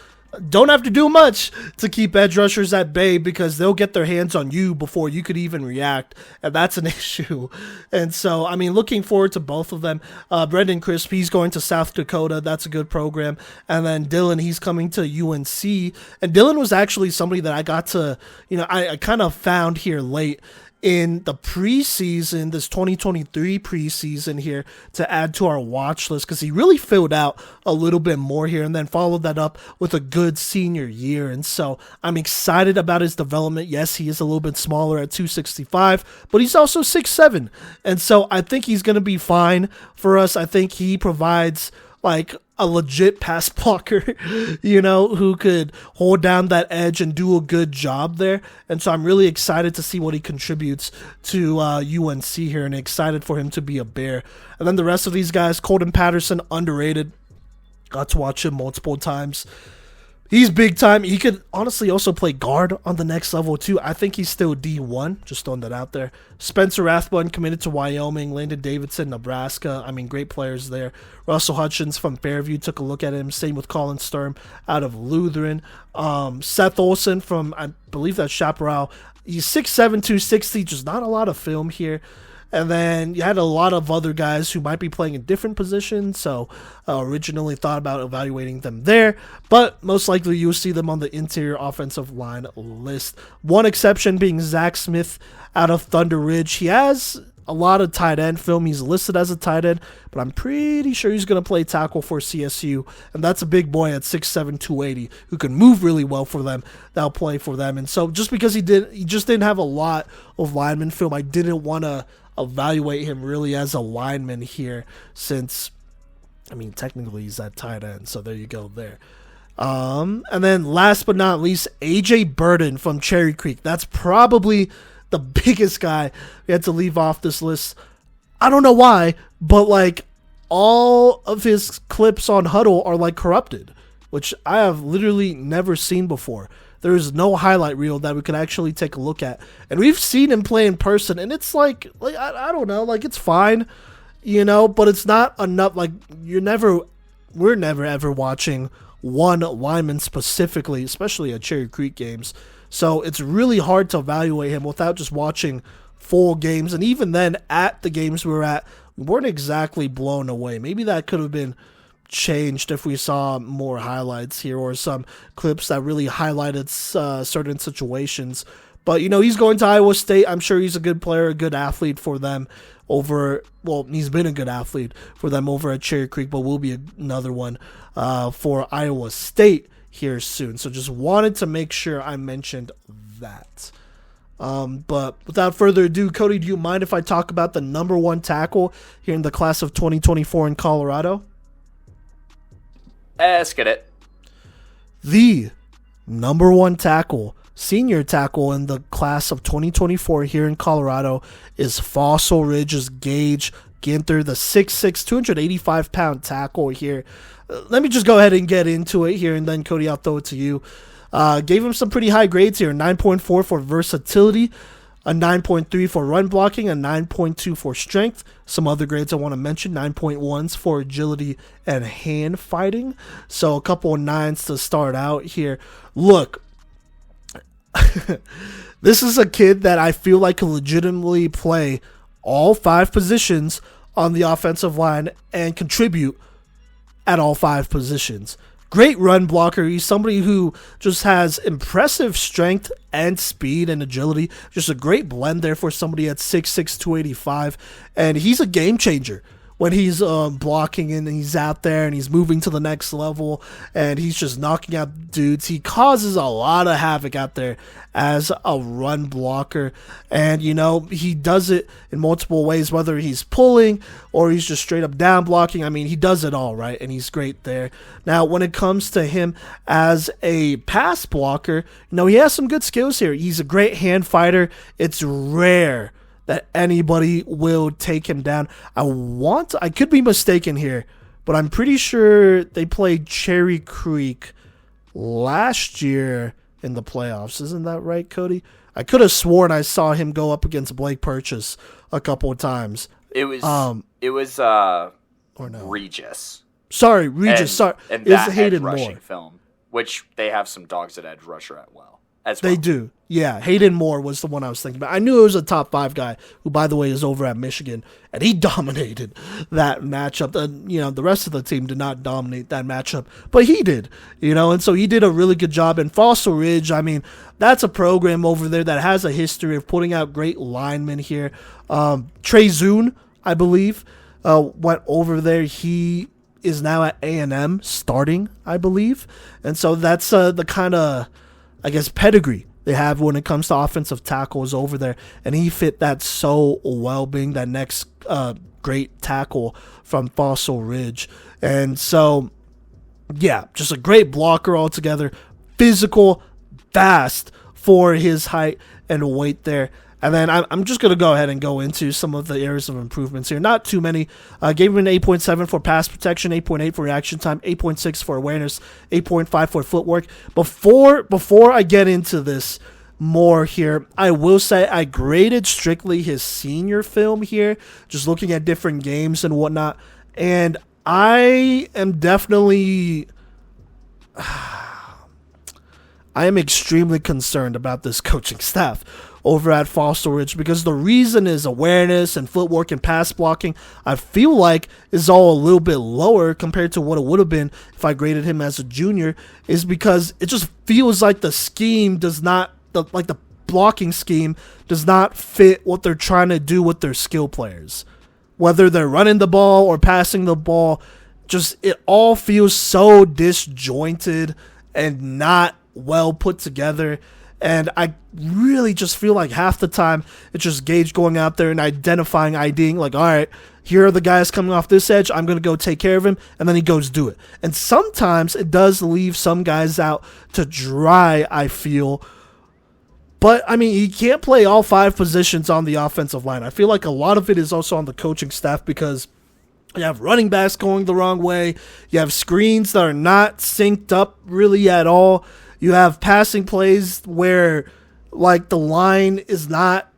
don't have to do much to keep edge rushers at bay because they'll get their hands on you before you could even react, and that's an issue. And so, I mean, looking forward to both of them. Brendan Crisp, he's going to South Dakota. That's a good program. And then Dylan, he's coming to UNC. And Dylan was actually somebody that I got to, I kind of found here late in the preseason, this 2023 preseason here, to add to our watch list because he really filled out a little bit more here and then followed that up with a good senior year. And so I'm excited about his development. Yes, he is a little bit smaller at 265, but he's also 6'7". And so I think he's going to be fine for us. I think he provides like a legit pass blocker, who could hold down that edge and do a good job there. And so I'm really excited to see what he contributes to UNC here and excited for him to be a Bear. And then the rest of these guys, Colton Patterson, underrated. Got to watch him multiple times. He's big time. He could honestly also play guard on the next level too. I think he's still D1. Just throwing that out there. Spencer Rathbun committed to Wyoming. Landon Davidson, Nebraska. I mean, great players there. Russell Hutchins from Fairview took a look at him. Same with Colin Sturm out of Lutheran. Seth Olson from, I believe that's Chaparral. He's 6'7", 260. Just not a lot of film here. And then you had a lot of other guys who might be playing in different positions, so originally thought about evaluating them there, but most likely you'll see them on the interior offensive line list. One exception being Zach Smith out of Thunder Ridge. He has a lot of tight end film. He's listed as a tight end, but I'm pretty sure he's going to play tackle for CSU, and that's a big boy at 6'7", 280, who can move really well for them. That'll play for them. And so just because he just didn't have a lot of lineman film, I didn't want to evaluate him really as a lineman here, since, I mean, technically he's at tight end, so there you go there. And then last but not least, AJ Burden from Cherry Creek. That's probably the biggest guy we had to leave off this list. I don't know why, but like all of his clips on Huddle are like corrupted, which I have literally never seen before. There is no highlight reel that we could actually take a look at, and we've seen him play in person, and it's like I don't know, like it's fine, but it's not enough. Like we're never ever watching one lineman specifically, especially at Cherry Creek games. So it's really hard to evaluate him without just watching full games. And even then, at the games we were at, we weren't exactly blown away. Maybe that could have been changed if we saw more highlights here or some clips that really highlighted certain situations. But, he's going to Iowa State. I'm sure he's a good player, a good athlete for them he's been a good athlete for them over at Cherry Creek, but will be another one for Iowa State here soon. So just wanted to make sure I mentioned that. But without further ado, Kodey, do you mind if I talk about the number one tackle here in the class of 2024 in Colorado? Let's get it. The number one tackle, senior tackle in the class of 2024 here in Colorado is Fossil Ridge's Gage Ginther, the 6'6", 285-pound tackle here. Let me just go ahead and get into it here, and then, Kodey, I'll throw it to you. Gave him some pretty high grades here, 9.4 for versatility, a 9.3 for run blocking, a 9.2 for strength. Some other grades I want to mention, 9.1s for agility and hand fighting. So a couple of 9s to start out here. Look, this is a kid that I feel like can legitimately play all 5 positions on the offensive line and contribute at all 5 positions. Great run blocker. He's somebody who just has impressive strength and speed and agility. Just a great blend there for somebody at 6'6", 285. And he's a game changer when he's blocking and he's out there and he's moving to the next level and he's just knocking out dudes. He causes a lot of havoc out there as a run blocker, and he does it in multiple ways, whether he's pulling or he's just straight up down blocking. I mean, he does it all, right? And he's great there. Now, when it comes to him as a pass blocker, he has some good skills here. He's a great hand fighter. It's rare that anybody will take him down. I could be mistaken here, but I'm pretty sure they played Cherry Creek last year in the playoffs. Isn't that right, Kodey? I could have sworn I saw him go up against Blake Purchase a couple of times. It was or no. Regis. Sorry, Regis. And it's that Hayden edge rushing Moore film, which they have some dogs at edge rusher as well. They do. Yeah, Hayden Moore was the one I was thinking about. I knew it was a top 5 guy who, by the way, is over at Michigan, and he dominated that matchup. The rest of the team did not dominate that matchup, but he did, and so he did a really good job. And Fossil Ridge, I mean, that's a program over there that has a history of putting out great linemen here. Trey Zune, I believe, went over there. He is now at A&M starting, I believe, and so that's the kind of, I guess, pedigree they have when it comes to offensive tackles over there, and he fit that so well, being that next great tackle from Fossil Ridge. And so, yeah, just a great blocker altogether, physical, fast for his height and weight there. And then I'm just going to go ahead and go into some of the areas of improvements here. Not too many. Gave him an 8.7 for pass protection, 8.8 for reaction time, 8.6 for awareness, 8.5 for footwork. Before I get into this more here, I will say I graded strictly his senior film here, just looking at different games and whatnot. And I am definitely... I am extremely concerned about this coaching staff over at Fossil Ridge, because the reason is awareness and footwork and pass blocking, I feel like, is all a little bit lower compared to what it would have been if I graded him as a junior, is because it just feels like the scheme does not, the blocking scheme does not fit what they're trying to do with their skill players. Whether they're running the ball or passing the ball, just it all feels so disjointed and not well put together. And I really just feel like half the time it's just Gage going out there and identifying, IDing, like, all right, here are the guys coming off this edge, I'm going to go take care of him, and then he goes do it. And sometimes it does leave some guys out to dry, I feel. But, I mean, he can't play all 5 positions on the offensive line. I feel like a lot of it is also on the coaching staff, because you have running backs going the wrong way. You have screens that are not synced up really at all. You have passing plays where, like, the line is not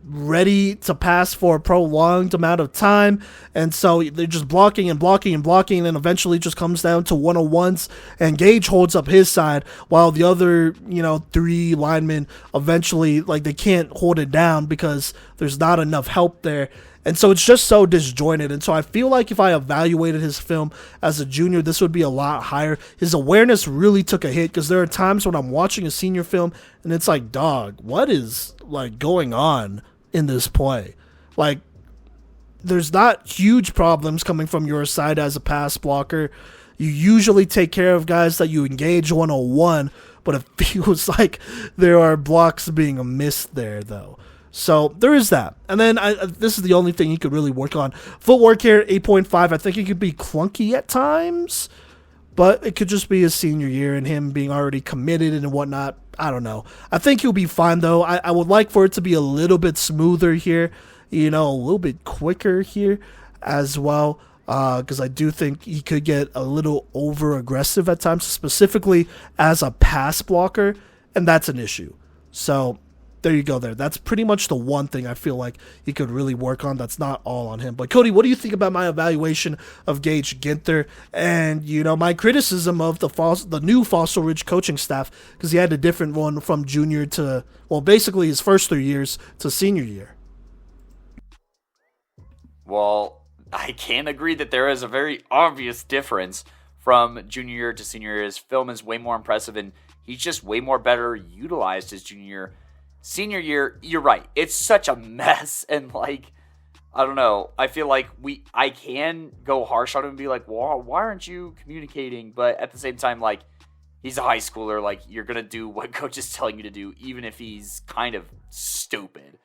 ready to pass for a prolonged amount of time, and so they're just blocking and blocking and blocking, and then eventually it just comes down to one-on-ones, and Gage holds up his side while the other 3 linemen eventually, like, they can't hold it down because there's not enough help there. And so it's just so disjointed. And so I feel like if I evaluated his film as a junior, this would be a lot higher. His awareness really took a hit, because there are times when I'm watching a senior film and it's like, dog, what is like going on in this play? Like, there's not huge problems coming from your side as a pass blocker. You usually take care of guys that you engage one-on-one, but it feels like there are blocks being missed there, though. So there is that. And then this is the only thing he could really work on. Footwork here, 8.5. I think it could be clunky at times, but it could just be his senior year and him being already committed and whatnot. I don't know. I think he'll be fine, though. I would like for it to be a little bit smoother here, a little bit quicker here as well, because I do think he could get a little over-aggressive at times, specifically as a pass blocker, and that's an issue. So there you go there. That's pretty much the one thing I feel like he could really work on. That's not all on him. But Kodey, what do you think about my evaluation of Gage Ginther and, my criticism of the new Fossil Ridge coaching staff, because he had a different one from junior to, well, basically his first 3 years to senior year? Well, I can agree that there is a very obvious difference from junior year to senior year. His film is way more impressive, and he's just way more better utilized his junior year. Senior year, you're right. It's such a mess, and like, I don't know. I feel like I can go harsh on him and be like, well, why aren't you communicating? But at the same time, like, he's a high schooler. Like, you're gonna do what coach is telling you to do, even if he's kind of stupid.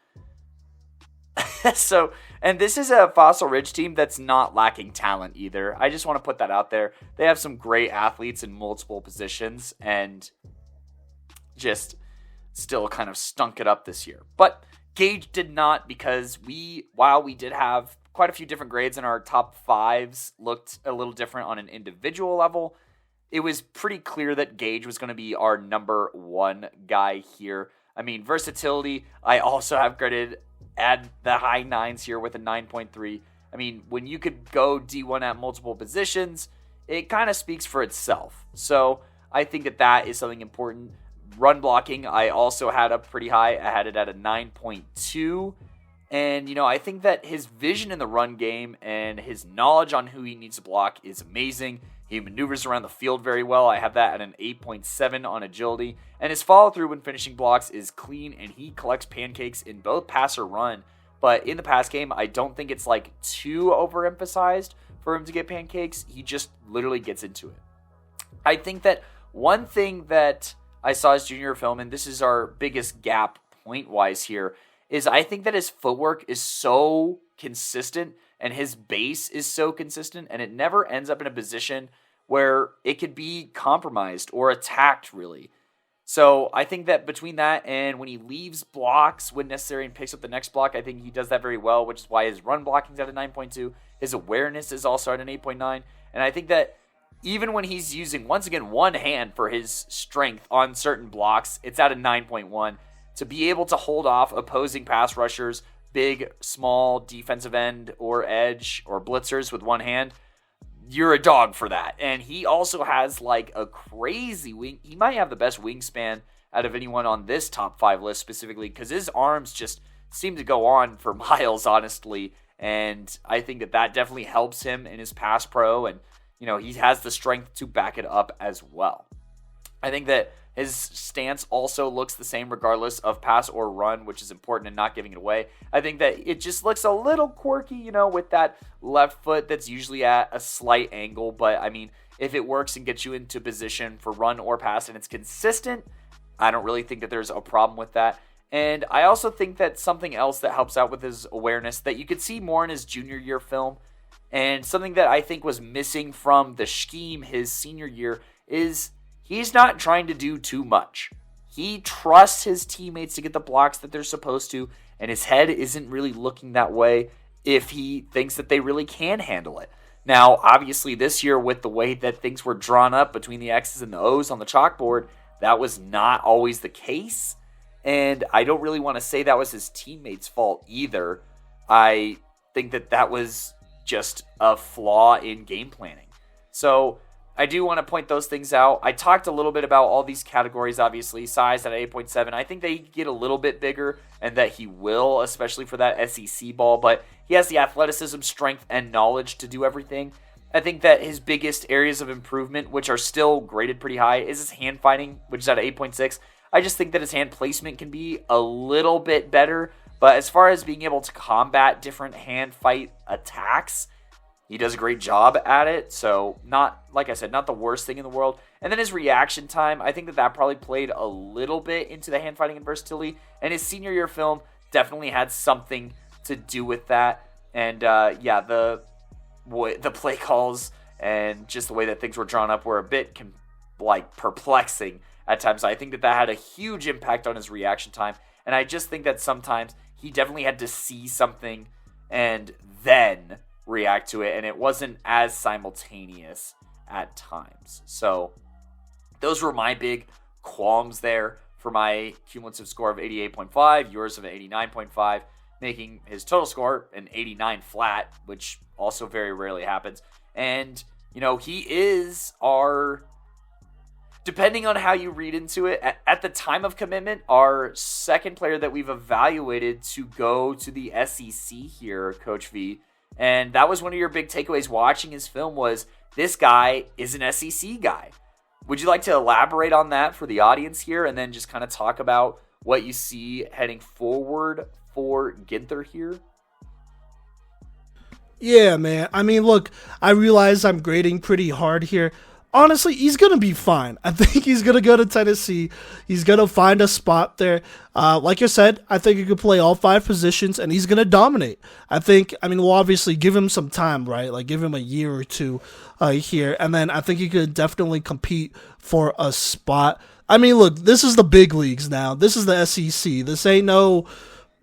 So, and this is a Fossil Ridge team that's not lacking talent either. I just want to put that out there. They have some great athletes in multiple positions, and just still kind of stunk it up this year. But Gage did not, because while we did have quite a few different grades and our top 5s looked a little different on an individual level, it was pretty clear that Gage was going to be our number 1 guy here. I mean, versatility, I also have graded at the high 9s here with a 9.3. I mean, when you could go D1 at multiple positions, it kind of speaks for itself. So I think that is something important. Run blocking, I also had up pretty high. I had it at a 9.2. And, I think that his vision in the run game and his knowledge on who he needs to block is amazing. He maneuvers around the field very well. I have that at an 8.7 on agility. And his follow-through when finishing blocks is clean, and he collects pancakes in both pass or run. But in the pass game, I don't think it's like too overemphasized for him to get pancakes. He just literally gets into it. I think that one thing that I saw his junior film, and this is our biggest gap point-wise here, is I think that his footwork is so consistent and his base is so consistent, and it never ends up in a position where it could be compromised or attacked, really. So I think that between that and when he leaves blocks when necessary and picks up the next block, I think he does that very well, which is why his run blocking is at a 9.2. His awareness is also at an 8.9. And I think that even when he's using, once again, one hand for his strength on certain blocks, it's at a 9.1. To be able to hold off opposing pass rushers, big, small, defensive end or edge or blitzers with one hand, you're a dog for that. And he also has like a crazy wing. He might have the best wingspan out of anyone on this top 5 list specifically, because his arms just seem to go on for miles, honestly. And I think that definitely helps him in his pass pro. And, he has the strength to back it up as well. I think that his stance also looks the same regardless of pass or run, which is important in not giving it away. I think that it just looks a little quirky, with that left foot that's usually at a slight angle. But, if it works and gets you into position for run or pass and it's consistent, I don't really think that there's a problem with that. And I also think that something else that helps out with his awareness that you could see more in his junior year film, and something that I think was missing from the scheme his senior year, is he's not trying to do too much. He trusts his teammates to get the blocks that they're supposed to, and his head isn't really looking that way if he thinks that they really can handle it. Now, obviously this year, with the way that things were drawn up between the X's and the O's on the chalkboard, that was not always the case. And I don't really want to say that was his teammates' fault either. I think that was just a flaw in game planning. So I do want to point those things out. I talked a little bit about all these categories, obviously. Size at 8.7. I think they get a little bit bigger, and that he will, especially for that SEC ball. But he has the athleticism, strength, and knowledge to do everything. I think that his biggest areas of improvement, which are still graded pretty high, is his hand fighting, which is at 8.6. I just think that his hand placement can be a little bit better. But as far as being able to combat different hand fight attacks, he does a great job at it. So not, like I said, not the worst thing in the world. And then his reaction time, I think that probably played a little bit into the hand fighting and versatility. And his senior year film definitely had something to do with that. And the play calls and just the way that things were drawn up were a bit perplexing at times. I think that had a huge impact on his reaction time. And I just think that sometimes he definitely had to see something and then react to it, and it wasn't as simultaneous at times. So those were my big qualms there for my cumulative score of 88.5, yours of 89.5, making his total score an 89 flat, which also very rarely happens. And, he is our, depending on how you read into it, at the time of commitment, our second player that we've evaluated to go to the SEC here, Coach V. And that was one of your big takeaways watching his film, was this guy is an SEC guy. Would you like to elaborate on that for the audience here, and then just kind of talk about what you see heading forward for Ginther here? Yeah, man. Look, I realize I'm grading pretty hard here. Honestly, he's going to be fine. I think he's going to go to Tennessee. He's going to find a spot there. Like I said, I think he could play all 5 positions, and he's going to dominate. We'll obviously give him some time, right? Like, give him a year or two here, and then I think he could definitely compete for a spot. Look, this is the big leagues now. This is the SEC. This ain't no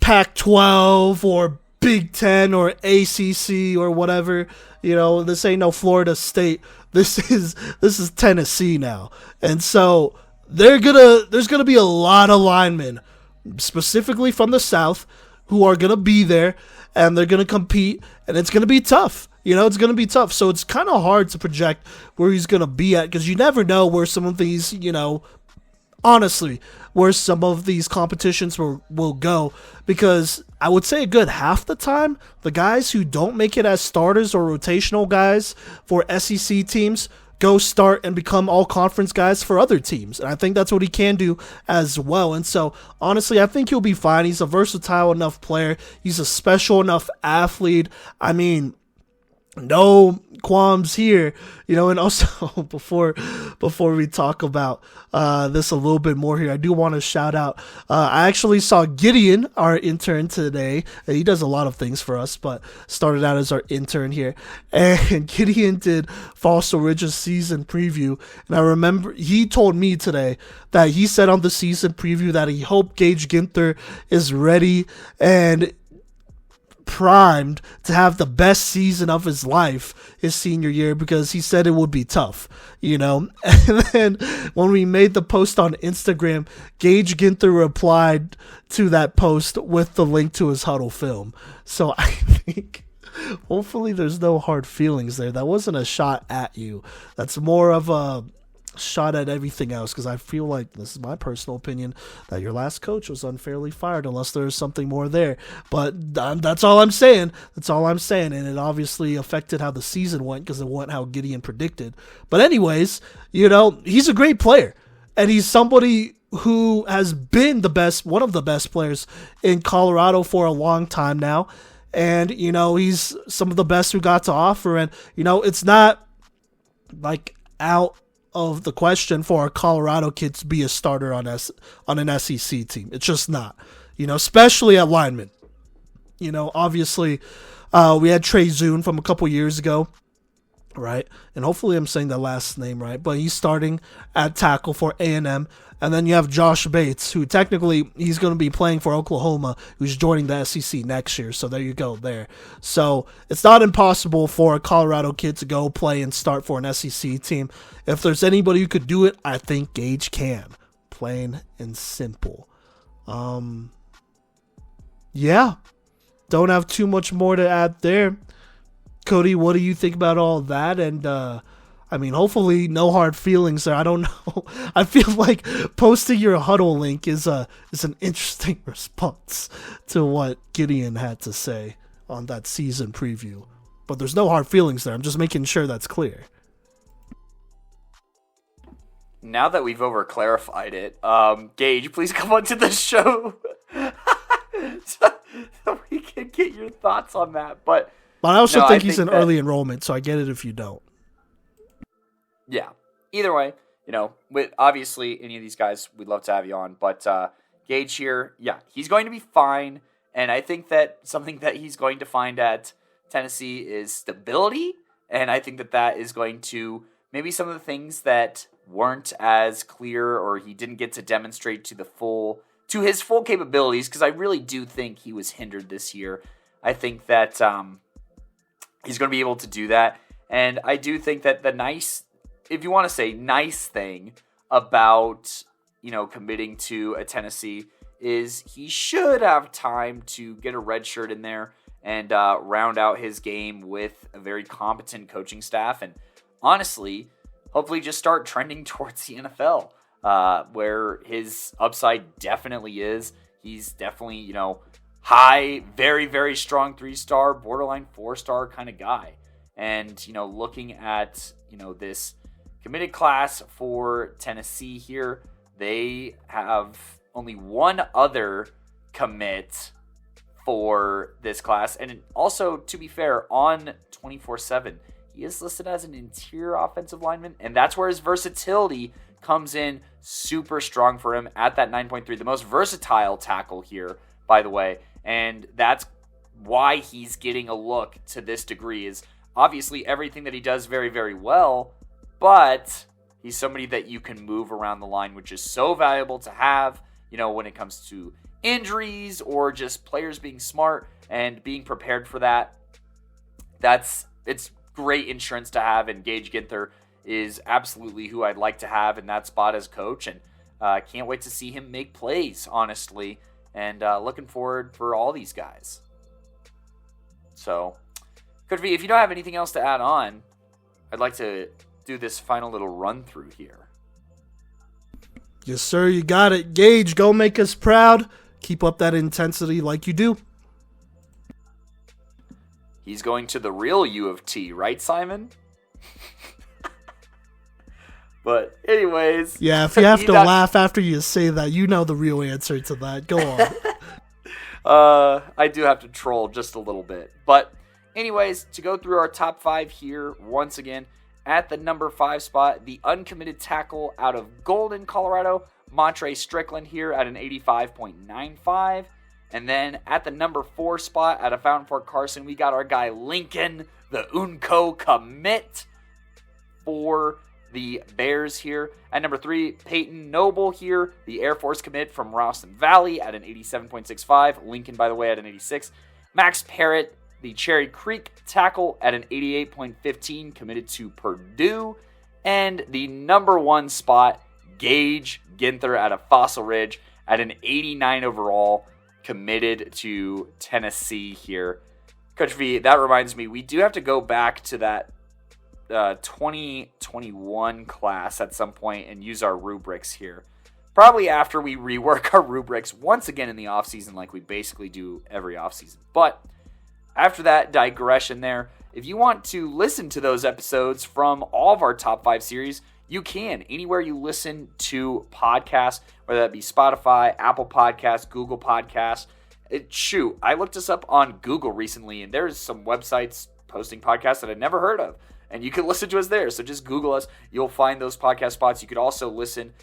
Pac-12 or Big Ten or ACC or whatever. This ain't no Florida State. This is Tennessee now. And so there's gonna be a lot of linemen, specifically from the South, who are gonna be there, and they're gonna compete, and it's gonna be tough. It's gonna be tough. So it's kind of hard to project where he's gonna be at, because you never know where some of these, honestly, where some of these competitions will go, because I would say a good half the time, the guys who don't make it as starters or rotational guys for SEC teams go start and become all-conference guys for other teams. And I think that's what he can do as well. And so, honestly, I think he'll be fine. He's a versatile enough player. He's a special enough athlete. No qualms here, and also before we talk about this a little bit more here, I do want to shout out, I actually saw Gideon, our intern today, and he does a lot of things for us, but started out as our intern here, and Gideon did Fossil Ridge's season preview, and I remember he told me today that he said on the season preview that he hoped Gage Ginther is ready and primed to have the best season of his life his senior year, because he said it would be tough, and then when we made the post on Instagram, Gage Ginther replied to that post with the link to his huddle film. So I think hopefully there's no hard feelings there. That wasn't a shot at you. That's more of a shot at everything else, because I feel like, this is my personal opinion, that your last coach was unfairly fired unless there's something more there. But that's all I'm saying. That's all I'm saying. And it obviously affected how the season went, because it went how Gideon predicted. But anyways, he's a great player. And he's somebody who has been one of the best players in Colorado for a long time now. And, he's some of the best who got to offer. And, it's not like out of the question for a Colorado kid to be a starter on an SEC team. It's just not, especially at lineman. Obviously, we had Trey Zune from a couple years ago, right? And hopefully I'm saying that last name right, but he's starting at tackle for A&M. And then you have Josh Bates, who technically he's going to be playing for Oklahoma, who's joining the SEC next year. So there you go there. So it's not impossible for a Colorado kid to go play and start for an SEC team. If there's anybody who could do it, I think Gage can. Plain and simple. Yeah. Don't have too much more to add there. Kodey, what do you think about all that? And, hopefully no hard feelings there. I don't know. I feel like posting your huddle link is an interesting response to what Gideon had to say on that season preview. But there's no hard feelings there. I'm just making sure that's clear. Now that we've over-clarified it, Gage, please come onto the show so we can get your thoughts on that. But I also think he's in early enrollment, so I get it if you don't. Yeah. Either way, with obviously any of these guys, we'd love to have you on. But Gage here, yeah, he's going to be fine. And I think that something that he's going to find at Tennessee is stability. And I think that is going to maybe some of the things that weren't as clear or he didn't get to demonstrate to his full capabilities, because I really do think he was hindered this year. I think that he's going to be able to do that. And I do think that if you want to say nice thing about, committing to a Tennessee is he should have time to get a red shirt in there and round out his game with a very competent coaching staff. And honestly, hopefully just start trending towards the NFL, where his upside definitely is. He's definitely, high, very, very strong 3-star, borderline 4-star kind of guy. And, looking at, this committed class for Tennessee here, they have only one other commit for this class. And also, to be fair, on 24/7, he is listed as an interior offensive lineman, and that's where his versatility comes in super strong for him at that 9.3, the most versatile tackle here, by the way. And that's why he's getting a look to this degree, is obviously everything that he does very, very well, but he's somebody that you can move around the line, which is so valuable to have, when it comes to injuries or just players being smart and being prepared for that. It's great insurance to have, and Gage Ginther is absolutely who I'd like to have in that spot as coach, and can't wait to see him make plays, honestly, and looking forward for all these guys. So, Kodey, if you don't have anything else to add on, I'd like to do this final little run through here. Yes, sir, you got it. Gage, go make us proud. Keep up that intensity like you do. He's going to the real U of T, right, Simon? But anyways. Yeah, if you have to laugh after you say that, you know the real answer to that. Go on. I do have to troll just a little bit. But anyways, to go through our top 5 here, once again, at the number 5 spot, the uncommitted tackle out of Golden, Colorado, Montre Strickland here at an 85.95. And then at the number 4 spot out of Fountain Fort Carson, we got our guy Lincoln, the Unco commit for the Bears here. At number 3, Peyton Noble here, the Air Force commit from Ralston Valley at an 87.65. Lincoln, by the way, at an 86. Max Parrott, the Cherry Creek tackle at an 88.15, committed to Purdue. And the number 1 spot, Gage Ginther out of Fossil Ridge at an 89 overall, committed to Tennessee here. Coach V, that reminds me, we do have to go back to that 2021 class at some point and use our rubrics here. Probably after we rework our rubrics once again in the offseason like we basically do every offseason. But after that digression there, if you want to listen to those episodes from all of our top 5 series, you can. Anywhere you listen to podcasts, whether that be Spotify, Apple Podcasts, Google Podcasts. I looked us up on Google recently, and there's some websites posting podcasts that I'd never heard of. And you can listen to us there. So just Google us. You'll find those podcast spots. You could also listen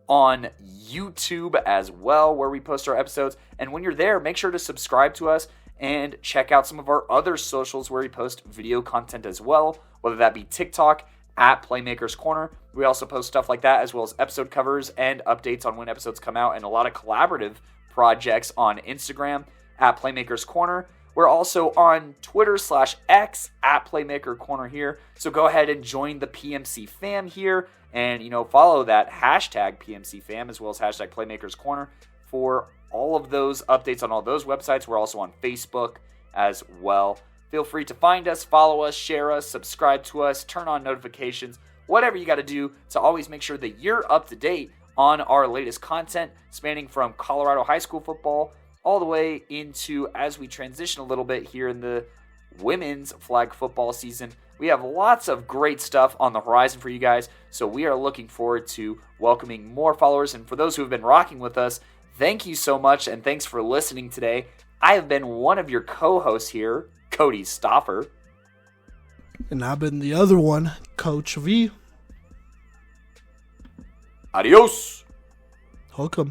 on YouTube as well, where we post our episodes. And when you're there, make sure to subscribe to us and check out some of our other socials where we post video content as well, whether that be TikTok at Playmakers Corner. We also post stuff like that, as well as episode covers and updates on when episodes come out, and a lot of collaborative projects on Instagram at Playmakers Corner. We're also on Twitter/X at Playmaker Corner here. So go ahead and join the PMC fam here and, follow that hashtag PMC fam as well as hashtag Playmakers Corner for all of those updates on all those websites. We're also on Facebook as well. Feel free to find us, follow us, share us, subscribe to us, turn on notifications, whatever you got to do to always make sure that you're up to date on our latest content, spanning from Colorado high school football all the way into, as we transition a little bit here in the women's flag football season. We have lots of great stuff on the horizon for you guys, so we are looking forward to welcoming more followers. And for those who have been rocking with us, thank you so much, and thanks for listening today. I have been one of your co-hosts here, Kodey Stoffer. And I've been the other one, Coach V. Adios. Welcome.